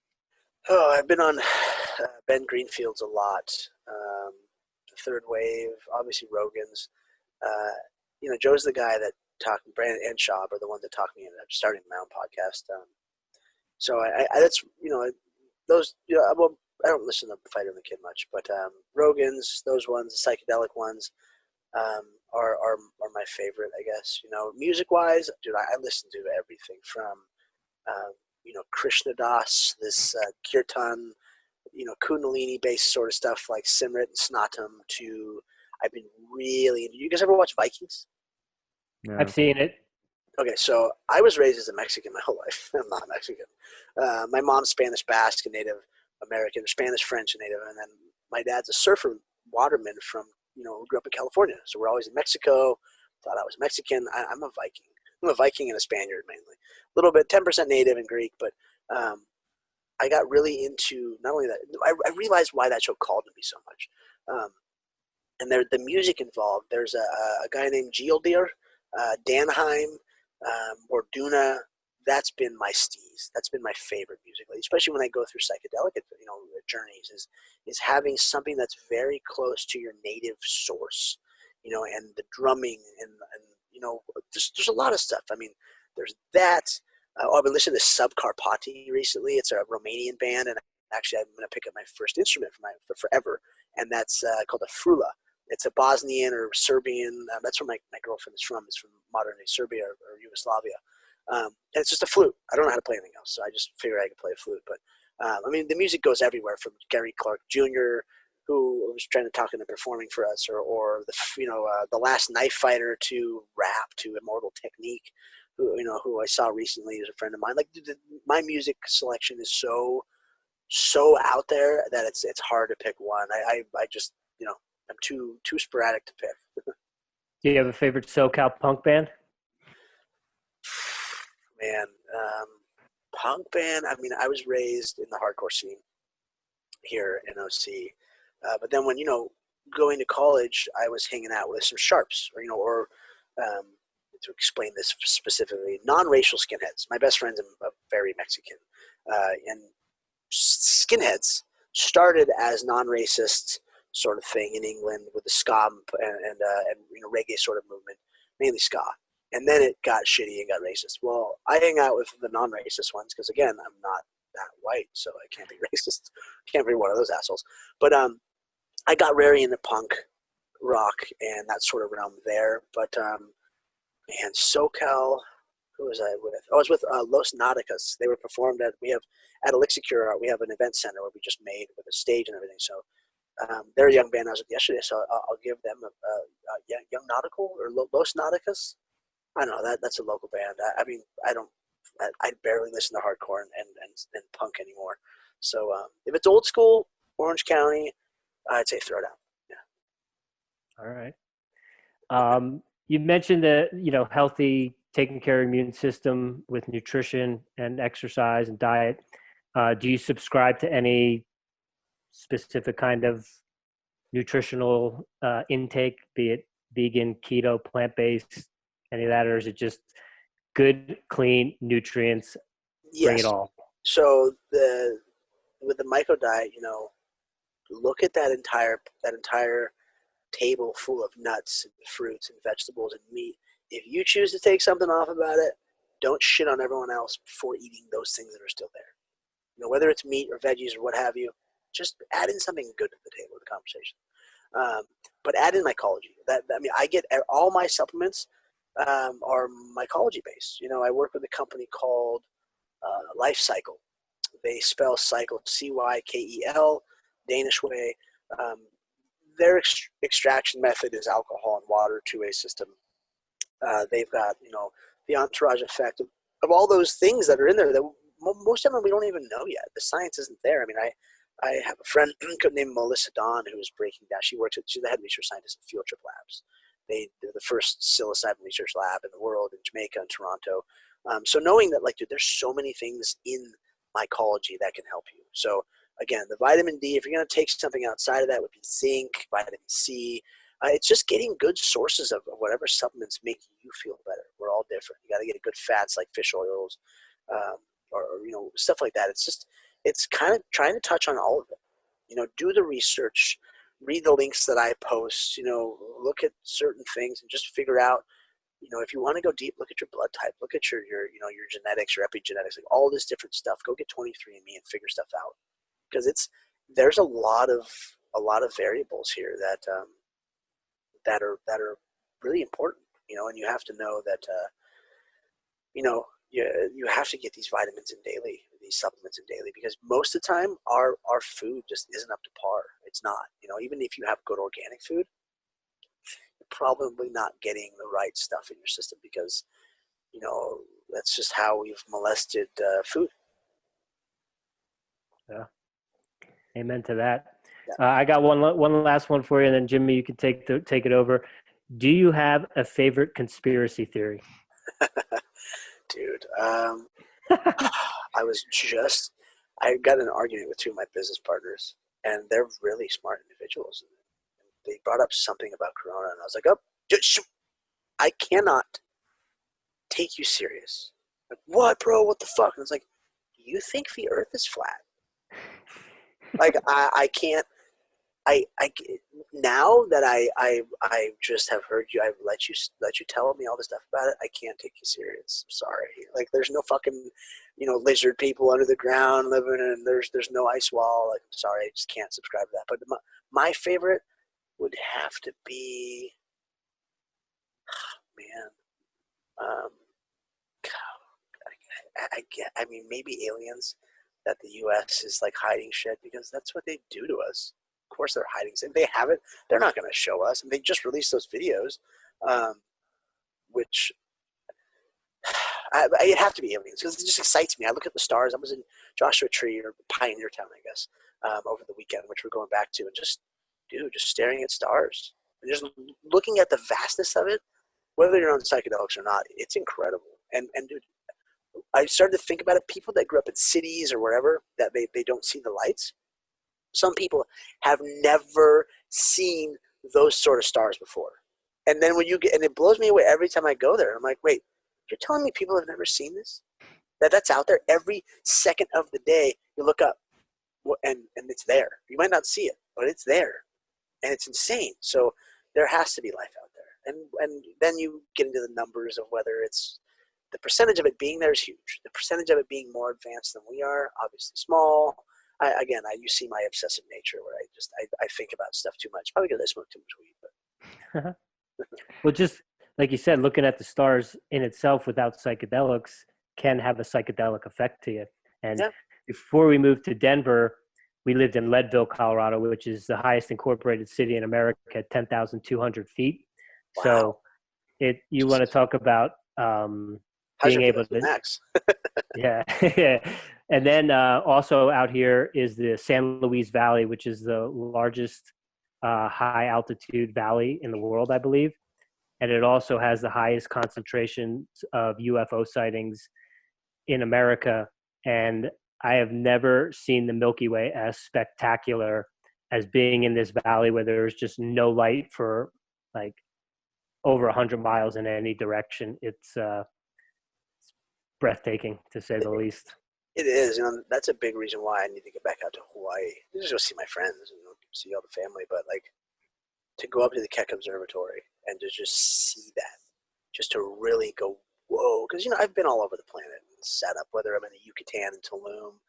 [SPEAKER 3] Oh, I've been on Ben Greenfield's a lot. Third Wave, obviously Rogan's. Joe's the guy that talked. Brandon and Schaub are the ones that talked me into starting my own podcast. So I that's those. Well, I don't listen to Fighter and the Kid much, but Rogan's, those ones, the psychedelic ones, are my favorite, I guess. You know, music wise, dude, I listen to everything from you know, Krishna Das, this kirtan, you know, Kundalini based sort of stuff like Simrit and Snatam to, I've been really, you guys ever watch Vikings?
[SPEAKER 4] No.
[SPEAKER 2] I've seen it.
[SPEAKER 3] Okay, so I was raised as a Mexican my whole life. I'm not Mexican. My mom's Spanish Basque and Native American, Spanish French and Native, and then my dad's a surfer waterman from, you know, grew up in California. So we're always in Mexico. Thought I was Mexican. I'm a Viking. I'm a Viking and a Spaniard mainly. A little bit, 10% Native and Greek, but I got really into not only that. I realized why that show called to me so much, and the music involved. There's a guy named Gildir, Danheim, or Duna. That's been my steez. That's been my favorite music, especially when I go through psychedelic, you know, journeys. Is having something that's very close to your native source, you know, and the drumming and you know, there's a lot of stuff. I mean, there's that. I've been listening to Subcarpati recently. It's a Romanian band, and actually, I'm going to pick up my first instrument for forever, and that's called a frula. It's a Bosnian or Serbian. That's where my girlfriend is from. It's from modern-day Serbia or Yugoslavia. And it's just a flute. I don't know how to play anything else, so I just figured I could play a flute. But I mean, the music goes everywhere from Gary Clark Jr., who was trying to talk into performing for us, or the Last Knife Fighter, to rap, to Immortal Technique, who I saw recently is a friend of mine. Like, my music selection is so out there that it's hard to pick one. I just, you know, I'm too sporadic to pick.
[SPEAKER 2] Do you have a favorite SoCal punk band?
[SPEAKER 3] Man, punk band. I mean, I was raised in the hardcore scene here in OC, but then when, you know, going to college, I was hanging out with some sharps, or to explain this specifically, non-racial skinheads. My best friend's a very Mexican, and skinheads started as non-racist sort of thing in England with the ska and you know, reggae sort of movement, mainly ska. And then it got shitty and got racist. Well, I hang out with the non-racist ones because, again, I'm not that white, so I can't be racist. Can't be one of those assholes. But I got very into punk rock and that sort of realm there. But man, SoCal, who was I with? I was with Los Nauticas. They were performed at Elixir. We have an event center where we just made with a stage and everything. So they're a young band I was with yesterday, so I'll give them a Young Nautical or Los Nauticas. I don't know, that's a local band. I mean, I barely listen to hardcore and punk anymore. So if it's old school, Orange County, I'd say throw it out. Yeah.
[SPEAKER 2] All right. You mentioned the, you know, healthy, taking care of your immune system with nutrition and exercise and diet. Do you subscribe to any specific kind of nutritional intake, be it vegan, keto, plant-based, any of that, or is it just good, clean nutrients?
[SPEAKER 3] Yes.
[SPEAKER 2] Bring it all.
[SPEAKER 3] So with the micro diet, you know, look at that entire table full of nuts and fruits and vegetables and meat. If you choose to take something off about it, don't shit on everyone else before eating those things that are still there. You know, whether it's meat or veggies or what have you, just add in something good to the table of the conversation. But add in mycology. I get all my supplements are mycology based. You know, I work with a company called Life Cycle. They spell cycle Cykel, Danish way. Their extraction method is alcohol and water, two-way system. They've got, you know, the entourage effect of all those things that are in there that most of them we don't even know yet. The science isn't there. I mean, I have a friend named Melissa Dawn who is breaking down. She's the head research scientist at Field Trip Labs. They're the first psilocybin research lab in the world in Jamaica and Toronto. So knowing that, like, dude, there's so many things in mycology that can help you. So again, the vitamin D, if you're going to take something outside of that, would be zinc, vitamin C. It's just getting good sources of whatever supplements make you feel better. We're all different. You got to get good fats like fish oils, or you know, stuff like that. It's kind of trying to touch on all of it. You know, do the research, read the links that I post. You know, look at certain things and just figure out. You know, if you want to go deep, look at your blood type, look at your genetics, your epigenetics, like all this different stuff. Go get 23andMe and figure stuff out, because there's a lot of variables here that are really important, and you have to know that you have to get these vitamins in daily, these supplements in daily, because most of the time our food just isn't up to par. It's not. Even if you have good organic food, you're probably not getting the right stuff in your system, because that's just how we've molested food.
[SPEAKER 2] Yeah. Amen to that.
[SPEAKER 3] Yeah.
[SPEAKER 2] I got one last one for you, and then Jimmy, you can take it over. Do you have a favorite conspiracy theory?
[SPEAKER 3] Dude, I got in an argument with two of my business partners, and they're really smart individuals. They brought up something about Corona, and I was like, I cannot take you serious. Like, what, bro? What the fuck? And it's like, you think the earth is flat? Like, I can't. Now that I just have heard you, I've let you tell me all this stuff about it. I can't take you serious. I'm sorry. Like, there's no fucking, lizard people under the ground living, and there's no ice wall. Like, I'm sorry, I just can't subscribe to that. But my favorite would have to be, I mean, maybe aliens, that the U.S. is like hiding shit, because that's what they do to us. Of course they're hiding. If they have it, they're not going to show us. And they just released those videos, which it'd have to be aliens, because it just excites me. I look at the stars. I was in Joshua Tree, or Pioneer Town, I guess, over the weekend, which we're going back to, and just staring at stars and just looking at the vastness of it. Whether you're on psychedelics or not, it's incredible. And dude, I started to think about it. People that grew up in cities or wherever, that they don't see the lights. Some people have never seen those sort of stars before. And then and it blows me away every time I go there. I'm like, wait, you're telling me people have never seen this? That's out there every second of the day. You look up, and it's there. You might not see it, but it's there, and it's insane. So there has to be life out there. And then you get into the numbers of whether it's the percentage of it being there is huge. The percentage of it being more advanced than we are, obviously small. You see my obsessive nature, where I think about stuff too much. Probably because I smoke too much weed. But
[SPEAKER 2] Well, just like you said, looking at the stars in itself without psychedelics can have a psychedelic effect to you. And before we moved to Denver, we lived in Leadville, Colorado, which is the highest incorporated city in America at 10,200 feet.
[SPEAKER 3] Wow.
[SPEAKER 2] So you want to talk about being able to
[SPEAKER 3] max.
[SPEAKER 2] Yeah. And then also out here is the San Luis Valley, which is the largest high altitude valley in the world, I believe. And it also has the highest concentration of UFO sightings in America. And I have never seen the Milky Way as spectacular as being in this valley, where there's just no light for like over 100 miles in any direction. It's breathtaking, to say the least.
[SPEAKER 3] It is, that's a big reason why I need to get back out to Hawaii. Just go see my friends, see all the family, but like to go up to the Keck Observatory and to just see that, just to really go, whoa, because I've been all over the planet and set up, whether I'm in the Yucatan in Tulum,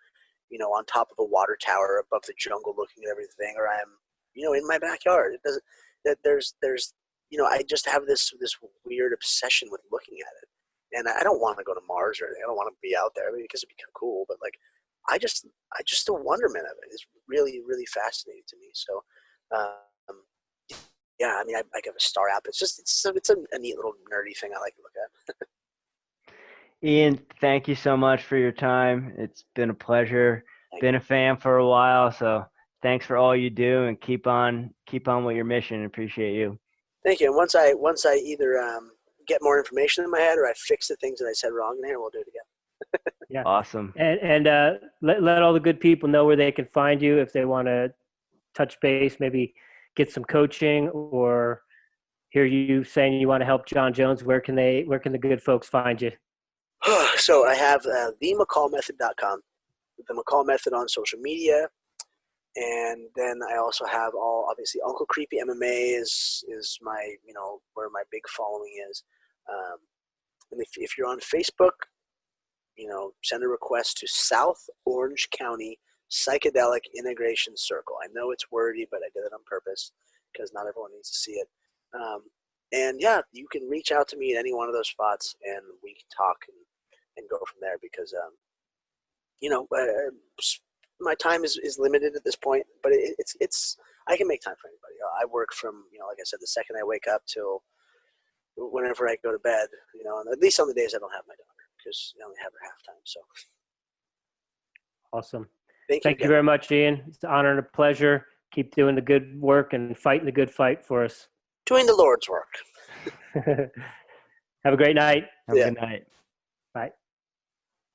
[SPEAKER 3] on top of a water tower above the jungle looking at everything, or I'm, in my backyard. It doesn't, that there's, I just have this weird obsession with looking at it. And I don't want to go to Mars or anything. I don't want to be out there, because it'd be kind of cool. But like, the wonderment of it is really, really fascinating to me. So, I have a star app. It's a neat little nerdy thing I like to look at.
[SPEAKER 4] Ian, thank you so much for your time. It's been a pleasure. Been a fan for a while, so thanks for all you do, and keep on with your mission. Appreciate you.
[SPEAKER 3] Thank you. And once I either get more information in my head, or I fix the things that I said wrong in here, we'll do it again.
[SPEAKER 2] Yeah.
[SPEAKER 4] Awesome.
[SPEAKER 2] And let all the good people know where they can find you if they want to touch base, maybe get some coaching, or hear you saying you want to help John Jones. Where can the good folks find you?
[SPEAKER 3] So I have themccallmethod.com, the Mccall Method on social media. And then I also have obviously Uncle Creepy MMA is my, where my big following is. And if you're on Facebook, send a request to South Orange County Psychedelic Integration Circle. I know it's wordy, but I did it on purpose because not everyone needs to see it. And yeah, you can reach out to me at any one of those spots, and we can talk and go from there. Because my time is limited at this point, but it's I can make time for anybody. I work from like I said, the second I wake up till whenever I go to bed. And at least on the days I don't have my daughter, because I only have her half time. So
[SPEAKER 2] Awesome.
[SPEAKER 3] thank
[SPEAKER 2] You very much, Ian. It's an honor and a pleasure. Keep doing the good work and fighting the good fight for us.
[SPEAKER 3] Doing the Lord's work.
[SPEAKER 2] Have a great night.
[SPEAKER 4] Have a good night.
[SPEAKER 2] Bye.